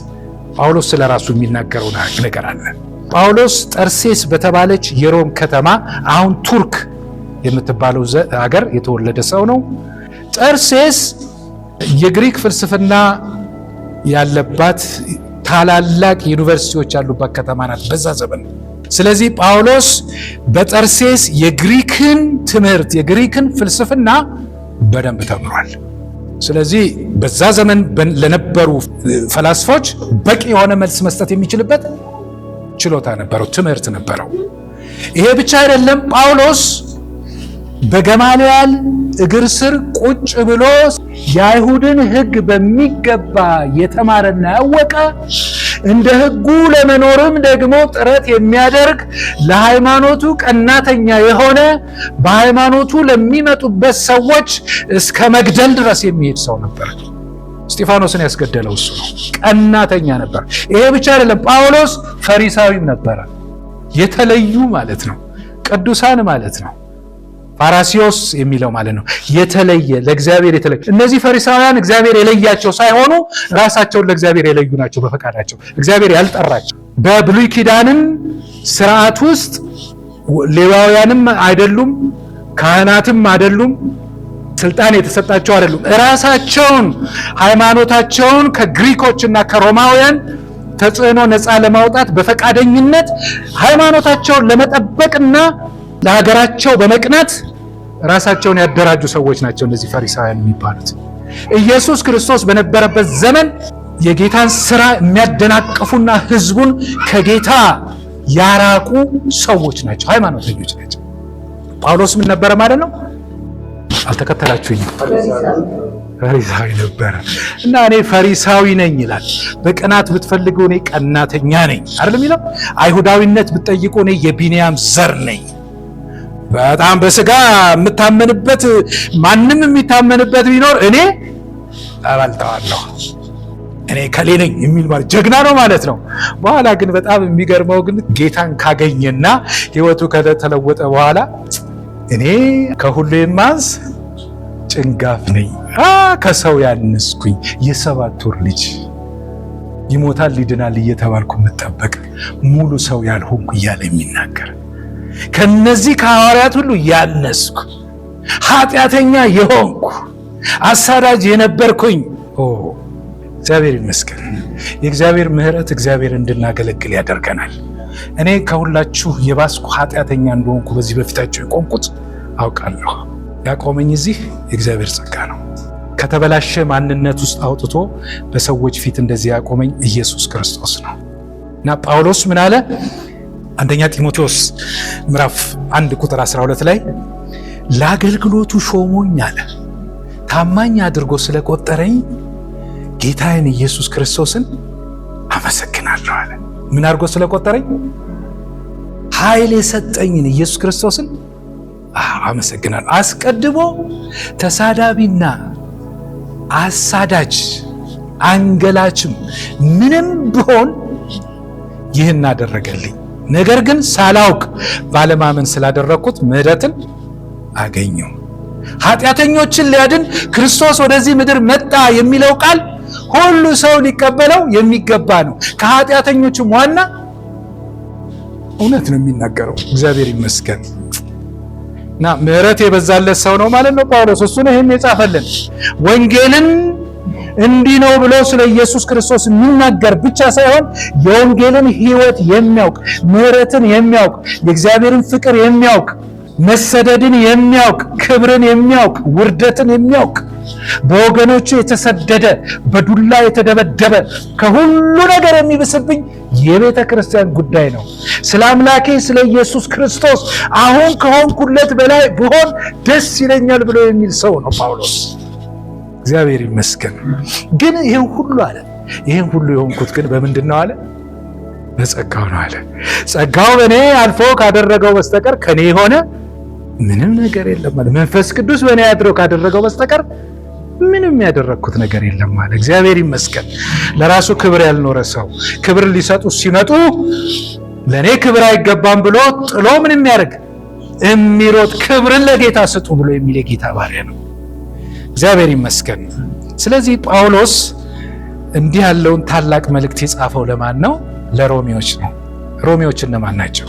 ጳውሎስ ስለ ራሱ የሚናገረው ነገር አለ። ጳውሎስ ጠርሴስ በተባለች የሮም ከተማ አሁን ቱርክ የምትባለው ሀገር የተወለደ ሰው ነው። ጠርሴስ የግሪክ ፍልስፍና ያለባት ታላላቅ ዩኒቨርሲቲዎች ያሉባት ከተማ ናት በዛ ዘመን። ስለዚህ ጳውሎስ በጠርሴስ የግሪክን ትምህርት የግሪክን ፍልስፍና በደንብ ተምሯል። ስለዚህ በዛ ዘመን ለነበሩ ፈላስፎች በቂ የሆነ መልስ መስጠት የሚችልበት ችሎታ ነበረው፣ ትምህርት ነበረው። ይሄ ብቻ አይደለም። ጳውሎስ በገማልያል እግር ስር ቁጭ ብሎ የአይሁድን ሕግ በሚገባ የተማረና ያወቀ እንደ ሕጉ ለመኖርም ደግሞ ጥረት የሚያደርግ ለሃይማኖቱ ቀናተኛ የሆነ በሃይማኖቱ ለሚመጡበት ሰዎች እስከ መግደል ድረስ የሚሄድ ሰው ነበር። እስጢፋኖስን ያስገደለው እሱ ነው። ቀናተኛ ነበር። ይሄ ብቻ አይደለም። ጳውሎስ ፈሪሳዊም ነበረ። የተለዩ ማለት ነው። ቅዱሳን ማለት ነው። ፋራሲዮስ የሚለው ማለት ነው። የተለየ ለእግዚአብሔር የተለየ። እነዚህ ፈሪሳውያን እግዚአብሔር የለያቸው ሳይሆኑ ራሳቸውን ለእግዚአብሔር የለዩ ናቸው በፈቃዳቸው፣ እግዚአብሔር ያልጠራቸው። በብሉይ ኪዳንም ስርዓት ውስጥ ሌዋውያንም አይደሉም፣ ካህናትም አይደሉም፣ ስልጣን የተሰጣቸው አይደሉም። ራሳቸውን ሃይማኖታቸውን ከግሪኮችና ከሮማውያን ተጽዕኖ ነፃ ለማውጣት በፈቃደኝነት ሃይማኖታቸውን ለመጠበቅና ለሀገራቸው በመቅናት ራሳቸውን ያደራጁ ሰዎች ናቸው እነዚህ ፈሪሳውያን የሚባሉት። ኢየሱስ ክርስቶስ በነበረበት ዘመን የጌታን ስራ የሚያደናቅፉና ህዝቡን ከጌታ ያራቁ ሰዎች ናቸው፣ ሃይማኖተኞች ናቸው። ጳውሎስ ምን ነበረ ማለት ነው? አልተከተላችሁኝም? ፈሪሳዊ ነበረ እና እኔ ፈሪሳዊ ነኝ ይላል። በቅናት ብትፈልጉ እኔ ቀናተኛ ነኝ አይደል የሚለው። አይሁዳዊነት ብትጠይቁ እኔ የቢንያም ዘር ነኝ። በጣም በስጋ የምታመንበት ማንም የሚታመንበት ቢኖር እኔ አባልተዋለሁ፣ እኔ ከሌ ነኝ የሚል ማለት ጀግና ነው ማለት ነው። በኋላ ግን በጣም የሚገርመው ግን ጌታን ካገኘና ህይወቱ ከተለወጠ በኋላ እኔ ከሁሉ የማንስ ጭንጋፍ ነኝ፣ ከሰው ያነስኩኝ፣ የ7 ወር ልጅ ይሞታል ይድናል እየተባልኩ የምጠበቅ ሙሉ ሰው ያልሆንኩ እያለ የሚናገር ከነዚህ ከሐዋርያት ሁሉ ያነስኩ ኃጢአተኛ የሆንኩ አሳዳጅ የነበርኩኝ። እግዚአብሔር ይመስገን። የእግዚአብሔር ምሕረት እግዚአብሔር እንድናገለግል ያደርገናል። እኔ ከሁላችሁ የባስኩ ኃጢአተኛ እንደሆንኩ በዚህ በፊታችሁ የቆምኩት አውቃለሁ። ያቆመኝ እዚህ የእግዚአብሔር ጸጋ ነው። ከተበላሸ ማንነት ውስጥ አውጥቶ በሰዎች ፊት እንደዚህ ያቆመኝ ኢየሱስ ክርስቶስ ነው። እና ጳውሎስ ምን አለ? አንደኛ ጢሞቴዎስ ምዕራፍ 1 ቁጥር 12 ላይ ለአገልግሎቱ ሾሞኝ አለ። ታማኝ አድርጎ ስለቆጠረኝ ጌታዬን ኢየሱስ ክርስቶስን አመሰግናለሁ አለ። ምን አድርጎ ስለቆጠረኝ? ኃይል የሰጠኝን ኢየሱስ ክርስቶስን አመሰግናለሁ። አስቀድሞ ተሳዳቢና አሳዳጅ አንገላችም ምንም ቢሆን ይህን አደረገልኝ። ነገር ግን ሳላውቅ ባለማመን ስላደረኩት ምሕረትን አገኘሁ። ኃጢአተኞችን ሊያድን ክርስቶስ ወደዚህ ምድር መጣ የሚለው ቃል ሁሉ ሰው ሊቀበለው የሚገባ ነው። ከኃጢአተኞችም ዋና እውነት ነው የሚናገረው። እግዚአብሔር ይመስገን። እና ምሕረት የበዛለት ሰው ነው ማለት ነው ጳውሎስ። እሱ ነው ይሄን የጻፈልን። ወንጌልን እንዲህ ነው ብሎ ስለ ኢየሱስ ክርስቶስ የሚናገር ብቻ ሳይሆን የወንጌልን ሕይወት የሚያውቅ፣ ምሕረትን የሚያውቅ፣ የእግዚአብሔርን ፍቅር የሚያውቅ፣ መሰደድን የሚያውቅ፣ ክብርን የሚያውቅ፣ ውርደትን የሚያውቅ፣ በወገኖቹ የተሰደደ፣ በዱላ የተደበደበ፣ ከሁሉ ነገር የሚብስብኝ የቤተ ክርስቲያን ጉዳይ ነው፣ ስለ አምላኬ ስለ ኢየሱስ ክርስቶስ አሁን ከሆንኩለት በላይ ብሆን ደስ ይለኛል ብሎ የሚል ሰው ነው ጳውሎስ። እግዚአብሔር ይመስገን። ግን ይህን ሁሉ አለ፣ ይህን ሁሉ የሆንኩት ግን በምንድን ነው አለ? በጸጋው ነው አለ። ጸጋው በእኔ አልፎ ካደረገው በስተቀር ከኔ የሆነ ምንም ነገር የለም አለ። መንፈስ ቅዱስ በእኔ አድሮ ካደረገው በስተቀር ምንም ያደረግኩት ነገር የለም አለ። እግዚአብሔር ይመስገን። ለራሱ ክብር ያልኖረ ሰው ክብር ሊሰጡ ሲመጡ ለእኔ ክብር አይገባም ብሎ ጥሎ ምን የሚያደርግ የሚሮጥ ክብርን ለጌታ ስጡ ብሎ የሚል የጌታ ባሪያ ነው። እግዚአብሔር ይመስገን። ስለዚህ ጳውሎስ እንዲህ ያለውን ታላቅ መልእክት የጻፈው ለማን ነው? ለሮሜዎች ነው። ሮሜዎች እነማን ናቸው?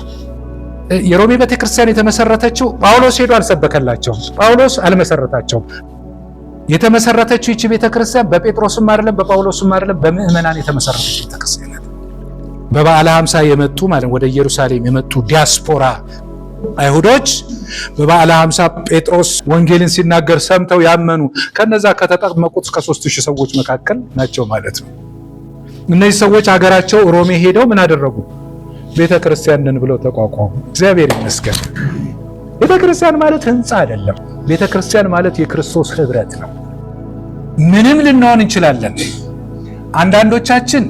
የሮሜ ቤተክርስቲያን የተመሰረተችው ጳውሎስ ሄዶ አልሰበከላቸውም። ጳውሎስ አልመሰረታቸውም። የተመሰረተችው ይቺ ቤተክርስቲያን በጴጥሮስም አይደለም በጳውሎስም አይደለም በምዕመናን የተመሰረተች ቤተክርስቲያን ናት። በበዓለ ሃምሳ የመጡ ማለት ወደ ኢየሩሳሌም የመጡ ዲያስፖራ አይሁዶች በበዓለ ሃምሳ ጴጥሮስ ወንጌልን ሲናገር ሰምተው ያመኑ ከነዛ ከተጠመቁት ከ3000 ሰዎች መካከል ናቸው ማለት ነው። እነዚህ ሰዎች ሀገራቸው ሮሜ ሄደው ምን አደረጉ? ቤተ ክርስቲያን ነን ብለው ተቋቋሙ። እግዚአብሔር ይመስገን። ቤተ ክርስቲያን ማለት ህንፃ አይደለም። ቤተ ክርስቲያን ማለት የክርስቶስ ህብረት ነው። ምንም ልንሆን እንችላለን። አንዳንዶቻችን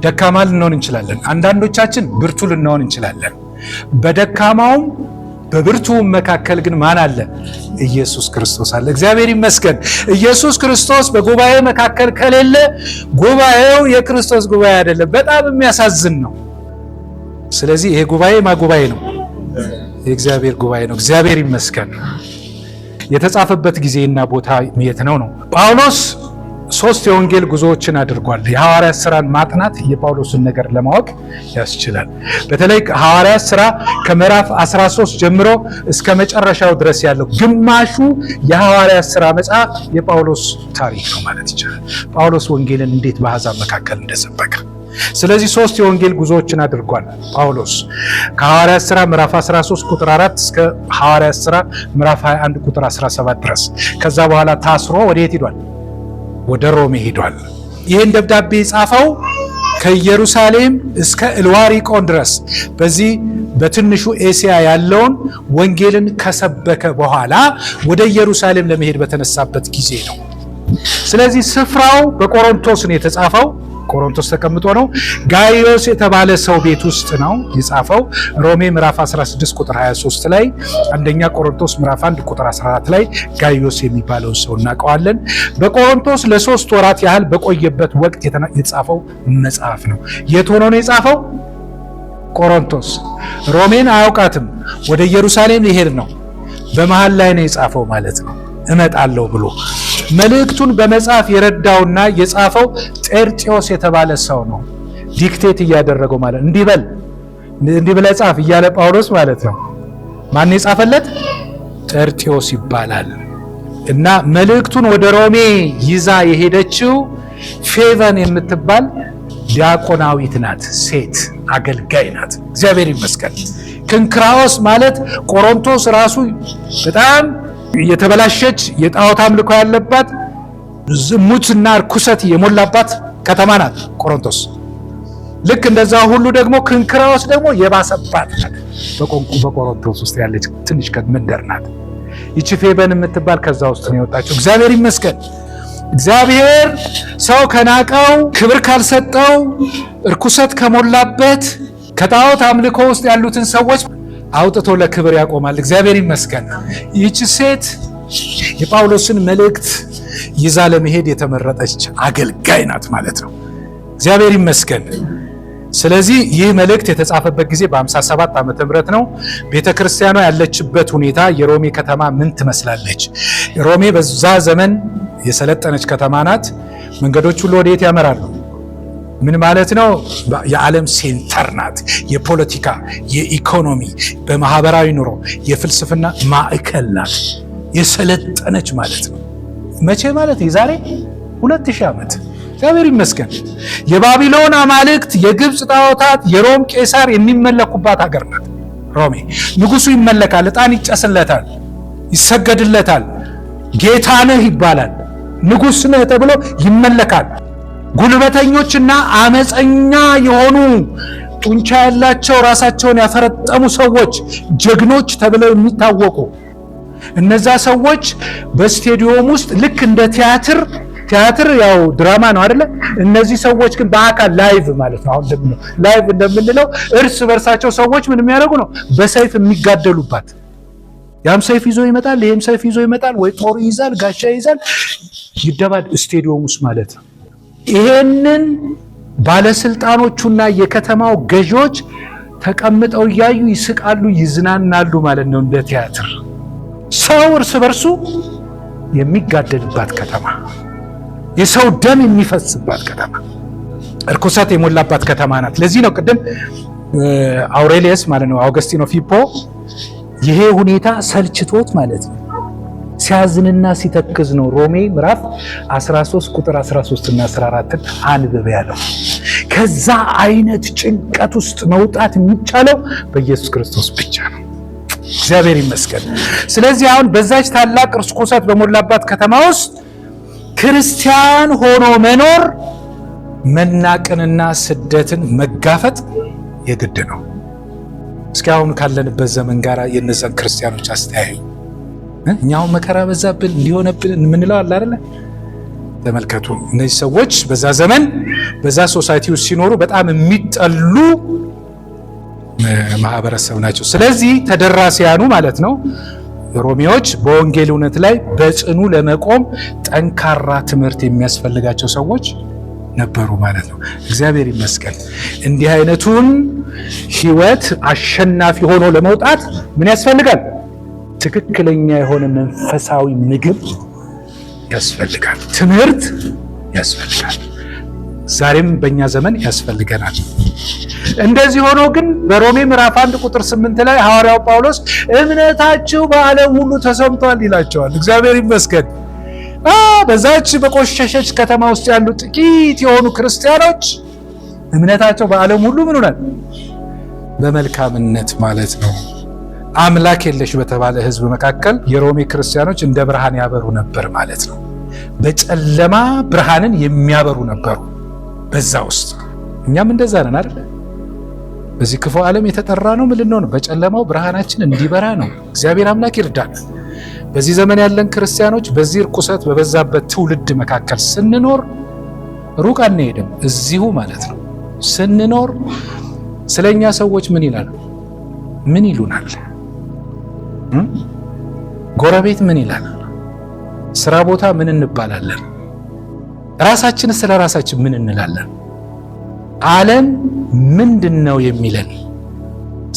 ደካማ ልንሆን እንችላለን። አንዳንዶቻችን ብርቱ ልንሆን እንችላለን። በደካማውም በብርቱውም መካከል ግን ማን አለ? ኢየሱስ ክርስቶስ አለ። እግዚአብሔር ይመስገን። ኢየሱስ ክርስቶስ በጉባኤ መካከል ከሌለ ጉባኤው የክርስቶስ ጉባኤ አይደለም። በጣም የሚያሳዝን ነው። ስለዚህ ይሄ ጉባኤ ጉባኤ ነው? የእግዚአብሔር ጉባኤ ነው። እግዚአብሔር ይመስገን። የተጻፈበት ጊዜና ቦታ የት ነው? ጳውሎስ 3 የወንጌል ጉዞዎችን አድርጓል። የሐዋርያት ሥራን ማጥናት የጳውሎስን ነገር ለማወቅ ያስችላል። በተለይ ሐዋርያት ሥራ ከምዕራፍ 13 ጀምሮ እስከ መጨረሻው ድረስ ያለው ግማሹ የሐዋርያት ሥራ መጽሐፍ የጳውሎስ ታሪክ ነው ማለት ይቻላል። ጳውሎስ ወንጌልን እንዴት በአሕዛብ መካከል እንደሰበከ። ስለዚህ 3 የወንጌል ጉዞዎችን አድርጓል ጳውሎስ ከሐዋርያት ሥራ ምዕራፍ 13 ቁጥር 4 እስከ ሐዋርያት ሥራ ምዕራፍ 21 ቁጥር 17 ድረስ። ከዛ በኋላ ታስሮ ወዴት ሄዷል? ወደ ሮሜ ሄዷል። ይህን ደብዳቤ የጻፈው ከኢየሩሳሌም እስከ ኢልዋሪቆን ድረስ በዚህ በትንሹ ኤስያ ያለውን ወንጌልን ከሰበከ በኋላ ወደ ኢየሩሳሌም ለመሄድ በተነሳበት ጊዜ ነው። ስለዚህ ስፍራው በቆሮንቶስ ነው የተጻፈው። ቆሮንቶስ ተቀምጦ ነው። ጋይዮስ የተባለ ሰው ቤት ውስጥ ነው የጻፈው። ሮሜ ምዕራፍ 16 ቁጥር 23 ላይ፣ አንደኛ ቆሮንቶስ ምዕራፍ 1 ቁጥር 14 ላይ ጋይዮስ የሚባለውን ሰው እናውቀዋለን። በቆሮንቶስ ለ3 ወራት ያህል በቆየበት ወቅት የጻፈው መጽሐፍ ነው። የት ሆኖ ነው የጻፈው? ቆሮንቶስ። ሮሜን አያውቃትም። ወደ ኢየሩሳሌም ሊሄድ ነው። በመሃል ላይ ነው የጻፈው ማለት ነው። እመጣለሁ ብሎ መልእክቱን በመጽሐፍ የረዳውና የጻፈው ጤርጢዮስ የተባለ ሰው ነው። ዲክቴት እያደረገው ማለት እንዲህ ብለህ ጻፍ እያለ ጳውሎስ ማለት ነው። ማን የጻፈለት? ጤርጢዮስ ይባላል። እና መልእክቱን ወደ ሮሜ ይዛ የሄደችው ፌቨን የምትባል ዲያቆናዊት ናት። ሴት አገልጋይ ናት። እግዚአብሔር ይመስገን። ክንክራዎስ ማለት ቆሮንቶስ ራሱ በጣም የተበላሸች የጣዖት አምልኮ ያለባት ዝሙትና ርኩሰት የሞላባት ከተማ ናት ቆሮንቶስ። ልክ እንደዛ ሁሉ ደግሞ ክንክራዎስ ደግሞ የባሰባት ናት። በቆሮንቶስ ውስጥ ያለች ትንሽ መንደር ናት። ይቺ ፌበን የምትባል ከዛ ውስጥ ነው የወጣችው። እግዚአብሔር ይመስገን። እግዚአብሔር ሰው ከናቀው፣ ክብር ካልሰጠው፣ ርኩሰት ከሞላበት ከጣዖት አምልኮ ውስጥ ያሉትን ሰዎች አውጥቶ ለክብር ያቆማል። እግዚአብሔር ይመስገን። ይህች ሴት የጳውሎስን መልእክት ይዛ ለመሄድ የተመረጠች አገልጋይ ናት ማለት ነው። እግዚአብሔር ይመስገን። ስለዚህ ይህ መልእክት የተጻፈበት ጊዜ በ57 ዓመተ ምህረት ነው። ቤተክርስቲያኗ ያለችበት ሁኔታ የሮሜ ከተማ ምን ትመስላለች? ሮሜ በዛ ዘመን የሰለጠነች ከተማ ናት። መንገዶች ሁሉ ወዴት ያመራሉ? ምን ማለት ነው? የዓለም ሴንተር ናት። የፖለቲካ፣ የኢኮኖሚ፣ በማህበራዊ ኑሮ፣ የፍልስፍና ማዕከል ናት። የሰለጠነች ማለት ነው። መቼ ማለት? የዛሬ 2000 ዓመት። እግዚአብሔር ይመስገን። የባቢሎን አማልክት፣ የግብፅ ጣዖታት፣ የሮም ቄሳር የሚመለኩባት ሀገር ናት ሮሜ። ንጉሱ ይመለካል፣ ዕጣን ይጨስለታል፣ ይሰገድለታል፣ ጌታ ነህ ይባላል፣ ንጉስ ነህ ተብሎ ይመለካል። ጉልበተኞችና አመፀኛ የሆኑ ጡንቻ ያላቸው ራሳቸውን ያፈረጠሙ ሰዎች ጀግኖች ተብለው የሚታወቁ እነዛ ሰዎች በስቴዲየም ውስጥ ልክ እንደ ቲያትር ያው ድራማ ነው አይደለ? እነዚህ ሰዎች ግን በአካል ላይቭ ማለት ነው። አሁን ደግሞ ላይቭ እንደምንለው እርስ በርሳቸው ሰዎች ምን የሚያደርጉ ነው? በሰይፍ የሚጋደሉባት። ያም ሰይፍ ይዞ ይመጣል፣ ይሄም ሰይፍ ይዞ ይመጣል፣ ወይ ጦር ይይዛል፣ ጋሻ ይይዛል፣ ይደባል ስቴዲየም ውስጥ ማለት ነው። ይሄንን ባለስልጣኖቹና የከተማው ገዢዎች ተቀምጠው እያዩ ይስቃሉ፣ ይዝናናሉ ማለት ነው። እንደ ቲያትር ሰው እርስ በርሱ የሚጋደልባት ከተማ፣ የሰው ደም የሚፈስባት ከተማ፣ እርኩሰት የሞላባት ከተማ ናት። ለዚህ ነው ቅድም አውሬሊየስ ማለት ነው አውገስቲኖ ፊፖ ይሄ ሁኔታ ሰልችቶት ማለት ነው ሲያዝንና ሲተክዝ ነው ሮሜ ምዕራፍ 13 ቁጥር 13 እና 14 አንብብ ያለው። ከዛ አይነት ጭንቀት ውስጥ መውጣት የሚቻለው በኢየሱስ ክርስቶስ ብቻ ነው። እግዚአብሔር ይመስገን። ስለዚህ አሁን በዛች ታላቅ ርኩሰት በሞላባት ከተማ ውስጥ ክርስቲያን ሆኖ መኖር መናቅንና ስደትን መጋፈጥ የግድ ነው። እስኪ አሁን ካለንበት ዘመን ጋር የነዛን ክርስቲያኖች አስተያዩ። እኛው መከራ በዛብን እንዲሆነብን የምንለው አለ አይደል? ተመልከቱ። እነዚህ ሰዎች በዛ ዘመን በዛ ሶሳይቲ ውስጥ ሲኖሩ በጣም የሚጠሉ ማህበረሰብ ናቸው። ስለዚህ ተደራሲያኑ ማለት ነው ሮሜዎች በወንጌል እውነት ላይ በጽኑ ለመቆም ጠንካራ ትምህርት የሚያስፈልጋቸው ሰዎች ነበሩ ማለት ነው። እግዚአብሔር ይመስገን። እንዲህ አይነቱን ህይወት አሸናፊ ሆኖ ለመውጣት ምን ያስፈልጋል? ትክክለኛ የሆነ መንፈሳዊ ምግብ ያስፈልጋል። ትምህርት ያስፈልጋል። ዛሬም በእኛ ዘመን ያስፈልገናል። እንደዚህ ሆኖ ግን በሮሜ ምዕራፍ 1 ቁጥር 8 ላይ ሐዋርያው ጳውሎስ እምነታችሁ በዓለም ሁሉ ተሰምቷል ይላቸዋል። እግዚአብሔር ይመስገን። በዛች በቆሸሸች ከተማ ውስጥ ያሉ ጥቂት የሆኑ ክርስቲያኖች እምነታቸው በዓለም ሁሉ ምን ሆነ? በመልካምነት ማለት ነው። አምላክ የለሽ በተባለ ህዝብ መካከል የሮሜ ክርስቲያኖች እንደ ብርሃን ያበሩ ነበር ማለት ነው። በጨለማ ብርሃንን የሚያበሩ ነበሩ በዛ ውስጥ። እኛም እንደዛ ነን አይደል? በዚህ ክፉ ዓለም የተጠራ ነው ምን ልንሆን? በጨለማው ብርሃናችን እንዲበራ ነው። እግዚአብሔር አምላክ ይርዳን። በዚህ ዘመን ያለን ክርስቲያኖች በዚህ ርኩሰት በበዛበት ትውልድ መካከል ስንኖር ሩቅ አንሄድም፣ እዚሁ ማለት ነው ስንኖር ስለኛ ሰዎች ምን ይላሉ? ምን ይሉናል? ጎረቤት ምን ይላል? ስራ ቦታ ምን እንባላለን? ራሳችን ስለ ራሳችን ምን እንላለን? ዓለም ምንድነው የሚለን?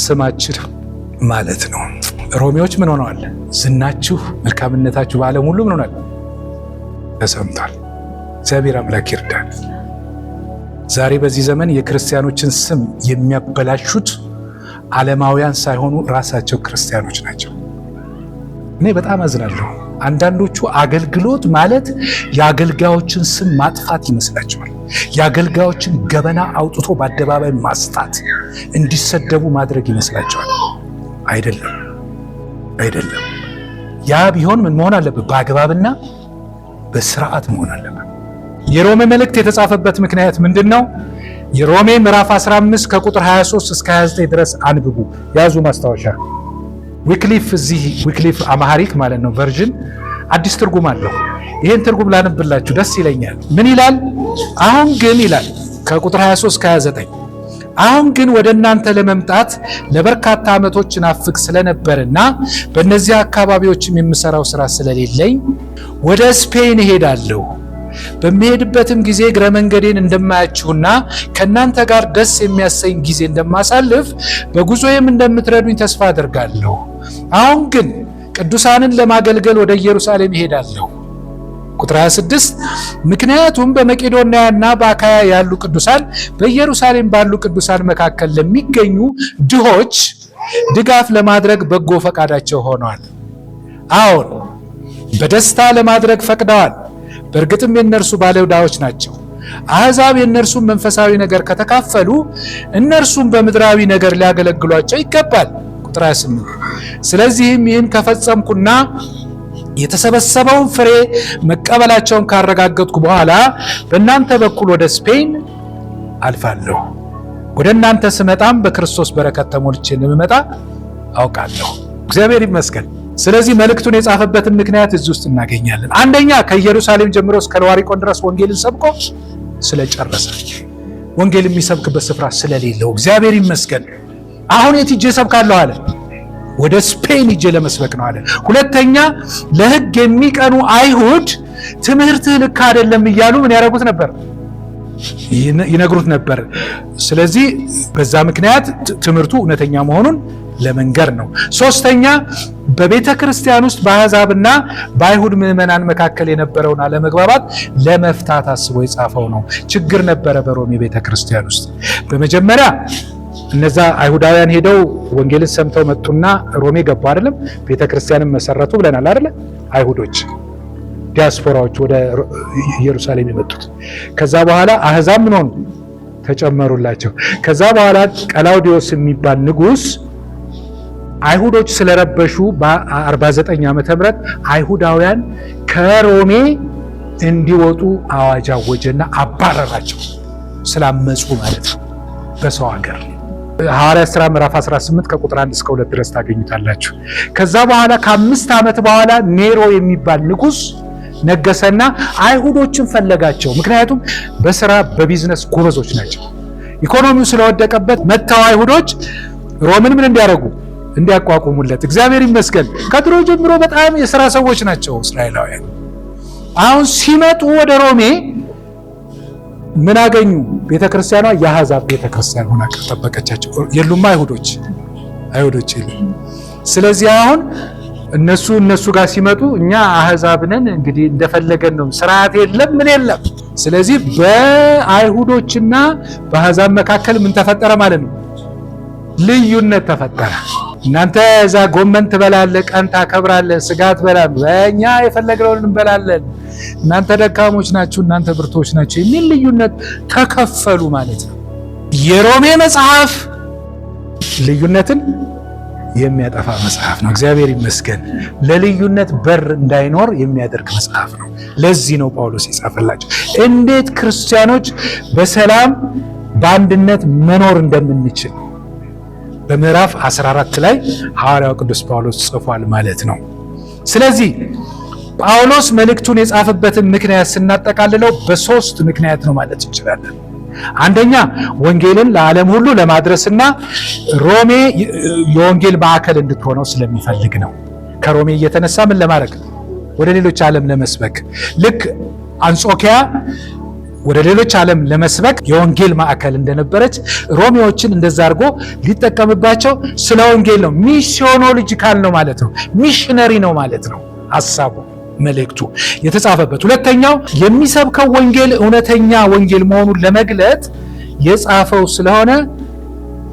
ስማችን ማለት ነው። ሮሜዎች ምን ሆነዋል? ዝናችሁ፣ መልካምነታችሁ በዓለም ሁሉ ምን ሆኗል? ተሰምቷል። እግዚአብሔር አምላክ ይርዳል። ዛሬ በዚህ ዘመን የክርስቲያኖችን ስም የሚያበላሹት ዓለማውያን ሳይሆኑ ራሳቸው ክርስቲያኖች ናቸው። እኔ በጣም አዝናለሁ። አንዳንዶቹ አገልግሎት ማለት የአገልጋዮችን ስም ማጥፋት ይመስላቸዋል። የአገልጋዮችን ገበና አውጥቶ በአደባባይ ማስጣት፣ እንዲሰደቡ ማድረግ ይመስላቸዋል። አይደለም። ያ ቢሆን ምን መሆን አለበት? በአግባብና በስርዓት መሆን አለበት። የሮሜ መልእክት የተጻፈበት ምክንያት ምንድነው? የሮሜ ምዕራፍ 15 ከቁጥር 23 እስከ 29 ድረስ አንብቡ። ያዙ ማስታወሻ። ዊክሊፍ አማሃሪክ ማለት ነው ቨርዥን አዲስ ትርጉም አለው። ይሄን ትርጉም ላነብላችሁ ደስ ይለኛል። ምን ይላል? አሁን ግን ይላል ከቁጥር 23 እስከ 29 አሁን ግን ወደ እናንተ ለመምጣት ለበርካታ ዓመቶች ናፍቅ ስለነበርና በእነዚህ አካባቢዎችም የምሰራው ስራ ስለሌለኝ ወደ ስፔን እሄዳለሁ። በሚሄድበትም ጊዜ እግረ መንገዴን እንደማያችሁና ከእናንተ ጋር ደስ የሚያሰኝ ጊዜ እንደማሳልፍ በጉዞዬም እንደምትረዱኝ ተስፋ አደርጋለሁ። አሁን ግን ቅዱሳንን ለማገልገል ወደ ኢየሩሳሌም እሄዳለሁ። ቁጥር 26 ምክንያቱም በመቄዶንያና በአካያ ያሉ ቅዱሳን በኢየሩሳሌም ባሉ ቅዱሳን መካከል ለሚገኙ ድሆች ድጋፍ ለማድረግ በጎ ፈቃዳቸው ሆነዋል። አዎን በደስታ ለማድረግ ፈቅደዋል። በእርግጥም የእነርሱ ባለዕዳዎች ናቸው። አሕዛብ የእነርሱን መንፈሳዊ ነገር ከተካፈሉ እነርሱም በምድራዊ ነገር ሊያገለግሏቸው ይገባል። ቁጥር 28 ስለዚህም ይህን ከፈጸምኩና የተሰበሰበውን ፍሬ መቀበላቸውን ካረጋገጥኩ በኋላ በእናንተ በኩል ወደ ስፔን አልፋለሁ። ወደ እናንተ ስመጣም በክርስቶስ በረከት ተሞልቼ እንደምመጣ አውቃለሁ። እግዚአብሔር ይመስገን። ስለዚህ መልእክቱን የጻፈበትን ምክንያት እዚህ ውስጥ እናገኛለን። አንደኛ ከኢየሩሳሌም ጀምሮ እስከ ኢልዋሪቆን ድረስ ወንጌልን ሰብኮ ስለጨረሰ፣ ወንጌል የሚሰብክበት ስፍራ ስለሌለው እግዚአብሔር ይመስገን። አሁን የት ሄጄ እሰብካለሁ አለ? ወደ ስፔን ሄጄ ለመስበክ ነው አለ። ሁለተኛ ለሕግ የሚቀኑ አይሁድ ትምህርትህ ልክ አይደለም እያሉ ምን ያደርጉት ነበር? ይነግሩት ነበር። ስለዚህ በዛ ምክንያት ትምህርቱ እውነተኛ መሆኑን ለመንገር ነው። ሶስተኛ በቤተ ክርስቲያን ውስጥ በአሕዛብና በአይሁድ ምዕመናን መካከል የነበረውን አለመግባባት ለመፍታት አስቦ የጻፈው ነው። ችግር ነበረ በሮሜ ቤተ ክርስቲያን ውስጥ። በመጀመሪያ እነዛ አይሁዳውያን ሄደው ወንጌልን ሰምተው መጡና ሮሜ ገቡ አይደለም? ቤተ ክርስቲያንን መሰረቱ ብለናል አይደለ? አይሁዶች ዲያስፖራዎች ወደ ኢየሩሳሌም የመጡት። ከዛ በኋላ አሕዛብ ምን ሆኑ? ተጨመሩላቸው። ከዛ በኋላ ቀላውዲዮስ የሚባል ንጉሥ አይሁዶች ስለረበሹ በ49 ዓመተ ምህረት አይሁዳውያን ከሮሜ እንዲወጡ አዋጅ አወጀና አባረራቸው። ስላመጹ ማለት ነው በሰው ሀገር። ሐዋርያት ሥራ ምዕራፍ 18 ከቁጥር 1 እስከ 2 ድረስ ታገኙታላችሁ። ከዛ በኋላ ከ5 ዓመት በኋላ ኔሮ የሚባል ንጉሥ ነገሰና አይሁዶችን ፈለጋቸው። ምክንያቱም በስራ በቢዝነስ ጎበዞች ናቸው። ኢኮኖሚው ስለወደቀበት መጥተው አይሁዶች ሮምን ምን እንዲያደርጉ እንዲያቋቁሙለት። እግዚአብሔር ይመስገን ከድሮ ጀምሮ በጣም የሥራ ሰዎች ናቸው እስራኤላውያን። አሁን ሲመጡ ወደ ሮሜ ምን አገኙ? ቤተክርስቲያኗ የአሕዛብ ቤተክርስቲያን ሆና ጠበቀቻቸው። የሉማ አይሁዶች የሉም። ስለዚህ አሁን እነሱ ጋር ሲመጡ እኛ አሕዛብ ነን እንግዲህ እንደፈለገን ነው፣ ስርዓት የለም ምን የለም። ስለዚህ በአይሁዶችና በአሕዛብ መካከል ምን ተፈጠረ ማለት ነው? ልዩነት ተፈጠረ። እናንተ እዛ ጎመን ትበላለህ፣ ቀን ታከብራለህ፣ ስጋ ትበላለህ፣ በእኛ የፈለግነውን እንበላለን፣ እናንተ ደካሞች ናችሁ፣ እናንተ ብርቶች ናችሁ የሚል ልዩነት ተከፈሉ ማለት ነው። የሮሜ መጽሐፍ ልዩነትን የሚያጠፋ መጽሐፍ ነው። እግዚአብሔር ይመስገን። ለልዩነት በር እንዳይኖር የሚያደርግ መጽሐፍ ነው። ለዚህ ነው ጳውሎስ የጻፈላቸው እንዴት ክርስቲያኖች በሰላም በአንድነት መኖር እንደምንችል በምዕራፍ 14 ላይ ሐዋርያው ቅዱስ ጳውሎስ ጽፏል ማለት ነው። ስለዚህ ጳውሎስ መልእክቱን የጻፈበትን ምክንያት ስናጠቃልለው በሶስት ምክንያት ነው ማለት እንችላለን። አንደኛ ወንጌልን ለዓለም ሁሉ ለማድረስና ሮሜ የወንጌል ማዕከል እንድትሆነው ስለሚፈልግ ነው። ከሮሜ እየተነሳ ምን ለማድረግ? ወደ ሌሎች ዓለም ለመስበክ። ልክ አንጾኪያ ወደ ሌሎች ዓለም ለመስበክ የወንጌል ማዕከል እንደነበረች ሮሜዎችን እንደዛ አድርጎ ሊጠቀምባቸው ስለ ወንጌል ነው። ሚስዮኖሎጂካል ነው ማለት ነው። ሚሽነሪ ነው ማለት ነው ሐሳቡ መልእክቱ የተጻፈበት። ሁለተኛው የሚሰብከው ወንጌል እውነተኛ ወንጌል መሆኑን ለመግለጥ የጻፈው ስለሆነ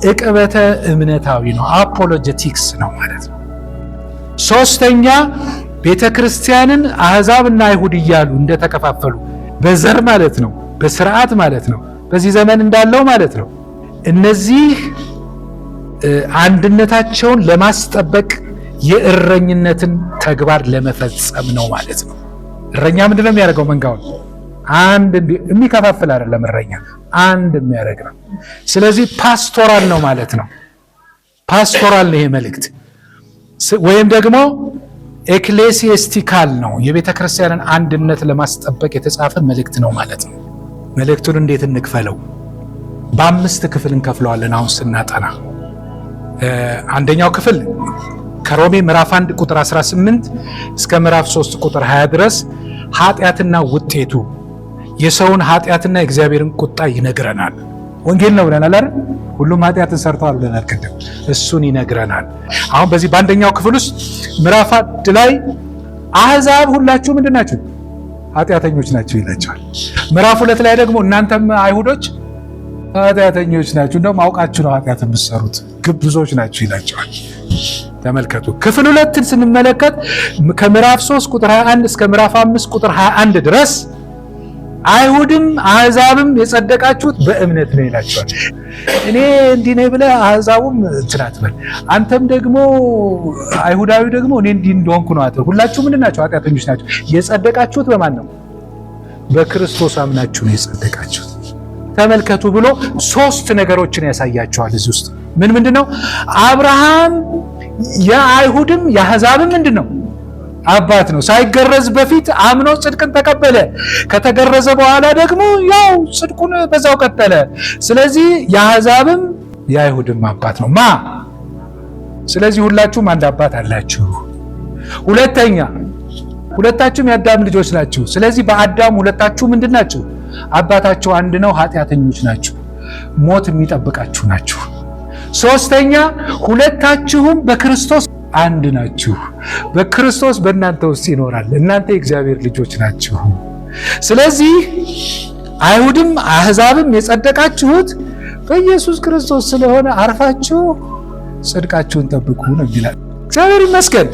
ዕቅበተ እምነታዊ ነው፣ አፖሎጀቲክስ ነው ማለት ነው። ሶስተኛ ቤተክርስቲያንን አሕዛብና አይሁድ እያሉ እንደተከፋፈሉ በዘር ማለት ነው፣ በስርዓት ማለት ነው፣ በዚህ ዘመን እንዳለው ማለት ነው። እነዚህ አንድነታቸውን ለማስጠበቅ የእረኝነትን ተግባር ለመፈጸም ነው ማለት ነው። እረኛ ምንድነው የሚያደርገው? መንጋውን አንድ የሚከፋፍል አይደለም። እረኛ አንድ የሚያደርግ ነው። ስለዚህ ፓስቶራል ነው ማለት ነው። ፓስቶራል ነው ይሄ መልእክት፣ ወይም ደግሞ ኤክሌሲያስቲካል ነው። የቤተ ክርስቲያንን አንድነት ለማስጠበቅ የተጻፈ መልእክት ነው ማለት ነው። መልእክቱን እንዴት እንክፈለው? በአምስት ክፍል እንከፍለዋለን። አሁን ስናጠና አንደኛው ክፍል ከሮሜ ምዕራፍ 1 ቁጥር 18 እስከ ምዕራፍ 3 ቁጥር 20 ድረስ ኃጢአትና ውጤቱ የሰውን ኃጢአትና የእግዚአብሔርን ቁጣ ይነግረናል። ወንጌል ነው ብለናል አይደል? ሁሉም ኃጢአትን ሰርተዋል ብለናል ቅድም። እሱን ይነግረናል። አሁን በዚህ በአንደኛው ክፍል ውስጥ ምዕራፍ 1 ላይ አሕዛብ ሁላችሁ ምንድን ናችሁ? ኃጢአተኞች ናችሁ ይላቸዋል። ምዕራፍ 2 ላይ ደግሞ እናንተም አይሁዶች ኃጢአተኞች ናችሁ፣ እንደውም አውቃችሁ ነው ኃጢአት የምትሰሩት፣ ግብዞች ናችሁ ይላቸዋል። ተመልከቱ። ክፍል 2ን ስንመለከት ከምዕራፍ 3 ቁጥር 21 እስከ ምዕራፍ 5 ቁጥር 21 ድረስ አይሁድም አሕዛብም የጸደቃችሁት በእምነት ነው ይላቸዋል። እኔ እንዲህ ነኝ ብለህ አሕዛቡም እንትን አትበል፣ አንተም ደግሞ አይሁዳዊ ደግሞ እኔ እንዲህ እንደሆንኩ ነው አትበል። ሁላችሁ ምንድን ናችሁ? ኃጢአተኞች ናችሁ። የጸደቃችሁት በማን ነው? በክርስቶስ አምናችሁ ነው የጸደቃችሁት። ተመልከቱ ብሎ 3 ነገሮችን ያሳያቸዋል እዚህ ውስጥ። ምንድን ነው? አብርሃም የአይሁድም የአሕዛብም ምንድን ነው? አባት ነው። ሳይገረዝ በፊት አምኖ ጽድቅን ተቀበለ። ከተገረዘ በኋላ ደግሞ ያው ጽድቁን በዛው ቀጠለ። ስለዚህ የአሕዛብም የአይሁድም አባት ነው ማ ስለዚህ ሁላችሁም አንድ አባት አላችሁ። ሁለተኛ ሁለታችሁም የአዳም ልጆች ናችሁ። ስለዚህ በአዳም ሁለታችሁ ምንድን ናችሁ? አባታችሁ አንድ ነው። ኃጢአተኞች ናችሁ፣ ሞት የሚጠብቃችሁ ናችሁ። ሶስተኛ ሁለታችሁም በክርስቶስ አንድ ናችሁ። በክርስቶስ በእናንተ ውስጥ ይኖራል። እናንተ የእግዚአብሔር ልጆች ናችሁ። ስለዚህ አይሁድም አሕዛብም የጸደቃችሁት በኢየሱስ ክርስቶስ ስለሆነ አርፋችሁ ጽድቃችሁን ጠብቁ ነው ይላል። እግዚአብሔር ይመስገን።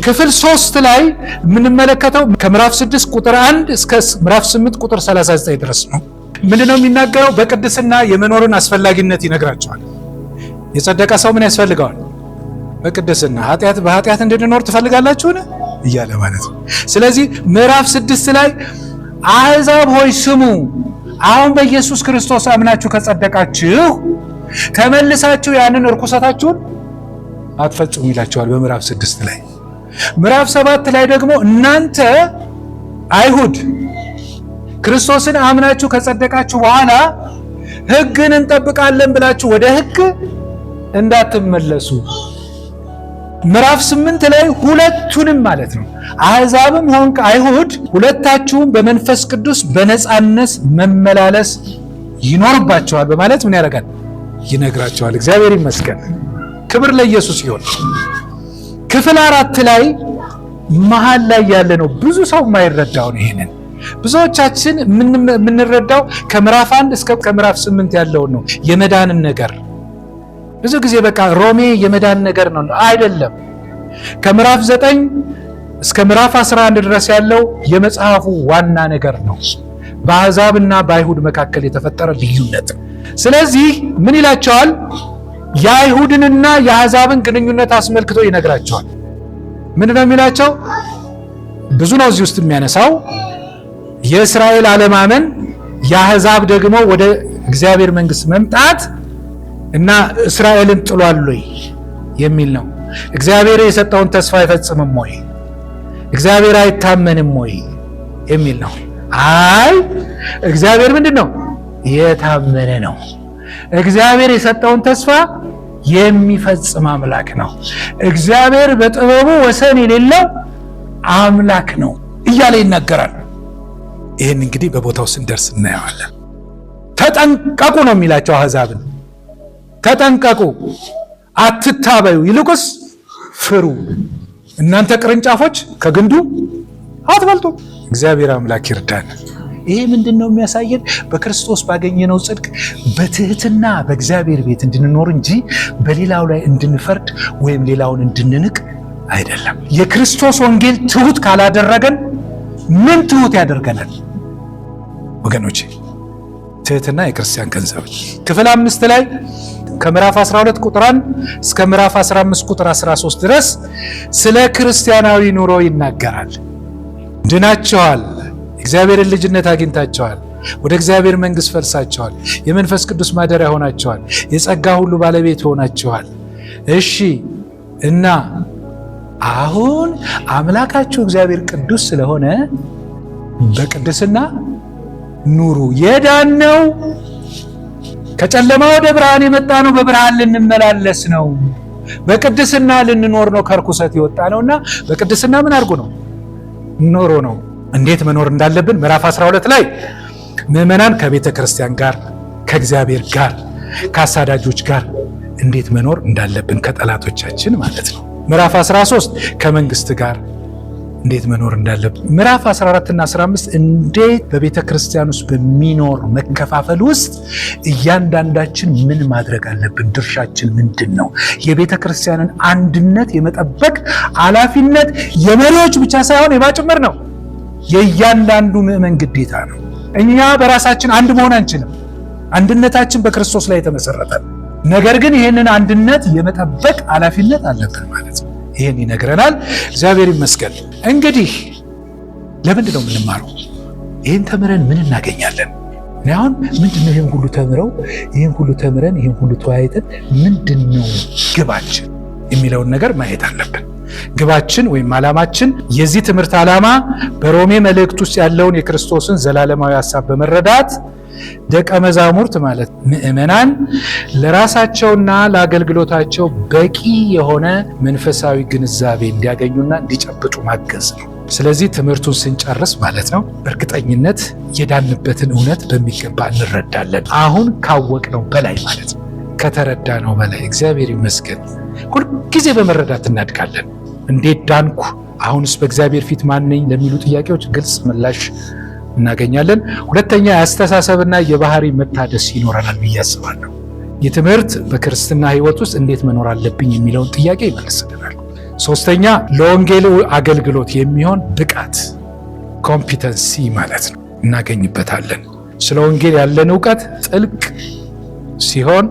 ክፍል 3 ላይ የምንመለከተው ከምዕራፍ 6 ቁጥር 1 እስከ ምዕራፍ 8 ቁጥር 39 ድረስ ነው። ምንድነው የሚናገረው? በቅድስና የመኖርን አስፈላጊነት ይነግራቸዋል። የጸደቀ ሰው ምን ያስፈልገዋል? በቅድስና በኃጢአት እንድንኖር ትፈልጋላችሁን እያለ ማለት ነው። ስለዚህ ምዕራፍ 6 ላይ አሕዛብ ሆይ ስሙ፣ አሁን በኢየሱስ ክርስቶስ አምናችሁ ከጸደቃችሁ ተመልሳችሁ ያንን እርኩሰታችሁን አትፈጽሙ ይላቸዋል በምዕራፍ 6 ላይ። ምዕራፍ 7 ላይ ደግሞ እናንተ አይሁድ ክርስቶስን አምናችሁ ከጸደቃችሁ በኋላ ሕግን እንጠብቃለን ብላችሁ ወደ ሕግ እንዳትመለሱ። ምዕራፍ 8 ላይ ሁለቱንም ማለት ነው አሕዛብም ሆንክ አይሁድ ሁለታችሁም በመንፈስ ቅዱስ በነጻነት መመላለስ ይኖርባቸዋል በማለት ምን ያደርጋል? ይነግራቸዋል። እግዚአብሔር ይመስገን። ክብር ለኢየሱስ ይሁን። ክፍል 4 ላይ መሃል ላይ ያለ ነው ብዙ ሰው የማይረዳው ነው። ይሄንን ብዙዎቻችን የምንረዳው ከምዕራፍ 1 እስከ ምዕራፍ 8 ያለውን ነው፣ የመዳንን ነገር። ብዙ ጊዜ በቃ ሮሜ የመዳን ነገር ነው አይደለም። ከምዕራፍ 9 እስከ ምዕራፍ 11 ድረስ ያለው የመጽሐፉ ዋና ነገር ነው፣ በአሕዛብና በአይሁድ መካከል የተፈጠረ ልዩነት። ስለዚህ ምን ይላቸዋል? የአይሁድንና የአሕዛብን ግንኙነት አስመልክቶ ይነግራቸዋል። ምን ነው የሚላቸው? ብዙ ነው እዚህ ውስጥ የሚያነሳው። የእስራኤል አለማመን፣ የአሕዛብ ደግሞ ወደ እግዚአብሔር መንግሥት መምጣት እና እስራኤልን ጥሏል ወይ የሚል ነው። እግዚአብሔር የሰጠውን ተስፋ አይፈጽምም ወይ? እግዚአብሔር አይታመንም ወይ የሚል ነው። አይ እግዚአብሔር ምንድን ነው? የታመነ ነው። እግዚአብሔር የሰጠውን ተስፋ የሚፈጽም አምላክ ነው። እግዚአብሔር በጥበቡ ወሰን የሌለው አምላክ ነው እያለ ይናገራል። ይህን እንግዲህ በቦታው ስንደርስ እናየዋለን። ተጠንቀቁ ነው የሚላቸው አሕዛብን። ተጠንቀቁ፣ አትታበዩ፣ ይልቁስ ፍሩ። እናንተ ቅርንጫፎች ከግንዱ አትበልጡ። እግዚአብሔር አምላክ ይርዳን። ይሄ ምንድን ነው የሚያሳየን? በክርስቶስ ባገኘነው ጽድቅ በትህትና በእግዚአብሔር ቤት እንድንኖር እንጂ በሌላው ላይ እንድንፈርድ ወይም ሌላውን እንድንንቅ አይደለም። የክርስቶስ ወንጌል ትሁት ካላደረገን ምን ትሁት ያደርገናል? ወገኖቼ ትህትና የክርስቲያን ገንዘብ። ክፍል 5 ላይ ከምዕራፍ 12 ቁጥር 1 እስከ ምዕራፍ 15 ቁጥር 13 ድረስ ስለ ክርስቲያናዊ ኑሮ ይናገራል። ድናችኋል፣ እግዚአብሔርን ልጅነት አግኝታችኋል፣ ወደ እግዚአብሔር መንግሥት ፈልሳችኋል፣ የመንፈስ ቅዱስ ማደሪያ ሆናችኋል፣ የጸጋ ሁሉ ባለቤት ሆናችኋል። እሺ እና አሁን አምላካችሁ እግዚአብሔር ቅዱስ ስለሆነ በቅድስና ኑሩ። የዳነው ከጨለማ ወደ ብርሃን የመጣ ነው፣ በብርሃን ልንመላለስ ነው፣ በቅድስና ልንኖር ነው፣ ከርኩሰት የወጣ ነውና በቅድስና ምን አድርጉ ነው ኖሮ ነው። እንዴት መኖር እንዳለብን ምዕራፍ 12 ላይ ምዕመናን ከቤተ ክርስቲያን ጋር፣ ከእግዚአብሔር ጋር፣ ከአሳዳጆች ጋር እንዴት መኖር እንዳለብን ከጠላቶቻችን ማለት ነው። ምዕራፍ 13 ከመንግስት ጋር እንዴት መኖር እንዳለብን፣ ምዕራፍ 14 እና 15 እንዴት በቤተ ክርስቲያን ውስጥ በሚኖር መከፋፈል ውስጥ እያንዳንዳችን ምን ማድረግ አለብን፣ ድርሻችን ምንድን ነው? የቤተ ክርስቲያንን አንድነት የመጠበቅ ኃላፊነት የመሪዎች ብቻ ሳይሆን የማጭምር ነው። የእያንዳንዱ ምዕመን ግዴታ ነው። እኛ በራሳችን አንድ መሆን አንችልም። አንድነታችን በክርስቶስ ላይ የተመሰረተ ነው። ነገር ግን ይህንን አንድነት የመጠበቅ ኃላፊነት አለብን ማለት ነው። ይህን ይነግረናል። እግዚአብሔር ይመስገን። እንግዲህ ለምንድን ነው የምንማረው? ይህን ተምረን ምን እናገኛለን? አሁን ምንድነው ይህን ሁሉ ተምረው ይህን ሁሉ ተምረን ይህን ሁሉ ተወያይተን ምንድነው ግባችን የሚለውን ነገር ማየት አለብን። ግባችን ወይም ዓላማችን፣ የዚህ ትምህርት ዓላማ በሮሜ መልእክት ውስጥ ያለውን የክርስቶስን ዘላለማዊ ሐሳብ በመረዳት ደቀ መዛሙርት ማለት ምዕመናን ለራሳቸውና ለአገልግሎታቸው በቂ የሆነ መንፈሳዊ ግንዛቤ እንዲያገኙና እንዲጨብጡ ማገዝ ነው። ስለዚህ ትምህርቱን ስንጨርስ ማለት ነው በእርግጠኝነት የዳንበትን እውነት በሚገባ እንረዳለን። አሁን ካወቅነው በላይ ማለት ነው፣ ከተረዳነው በላይ። እግዚአብሔር ይመስገን። ሁልጊዜ በመረዳት እናድጋለን። እንዴት ዳንኩ? አሁንስ በእግዚአብሔር ፊት ማን ነኝ? ለሚሉ ጥያቄዎች ግልጽ ምላሽ እናገኛለን። ሁለተኛ የአስተሳሰብና የባህሪ መታደስ ይኖረናል ብዬ አስባለሁ። ይህ ትምህርት በክርስትና ሕይወት ውስጥ እንዴት መኖር አለብኝ የሚለውን ጥያቄ ይመልስልናል። ሶስተኛ ለወንጌል አገልግሎት የሚሆን ብቃት ኮምፒተንሲ ማለት ነው እናገኝበታለን። ስለ ወንጌል ያለን እውቀት ጥልቅ ሲሆን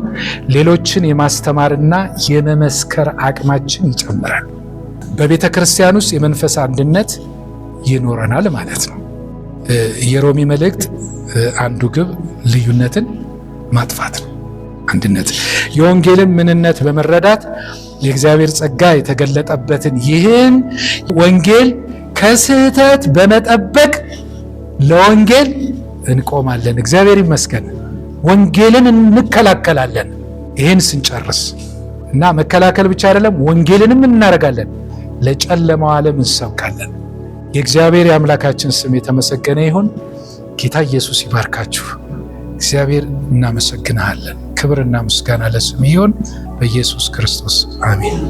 ሌሎችን የማስተማርና የመመስከር አቅማችን ይጨምራል። በቤተ ክርስቲያን ውስጥ የመንፈስ አንድነት ይኖረናል ማለት ነው። የሮሜ መልእክት አንዱ ግብ ልዩነትን ማጥፋት ነው፣ አንድነት። የወንጌልን ምንነት በመረዳት የእግዚአብሔር ጸጋ የተገለጠበትን ይህን ወንጌል ከስህተት በመጠበቅ ለወንጌል እንቆማለን። እግዚአብሔር ይመስገን። ወንጌልን እንከላከላለን። ይህን ስንጨርስ እና መከላከል ብቻ አይደለም፣ ወንጌልንም እናደርጋለን፣ ለጨለማው ዓለም እንሰብካለን። የእግዚአብሔር የአምላካችን ስም የተመሰገነ ይሁን። ጌታ ኢየሱስ ይባርካችሁ። እግዚአብሔር እናመሰግንሃለን። ክብርና ምስጋና ለስም ይሁን፣ በኢየሱስ ክርስቶስ አሜን።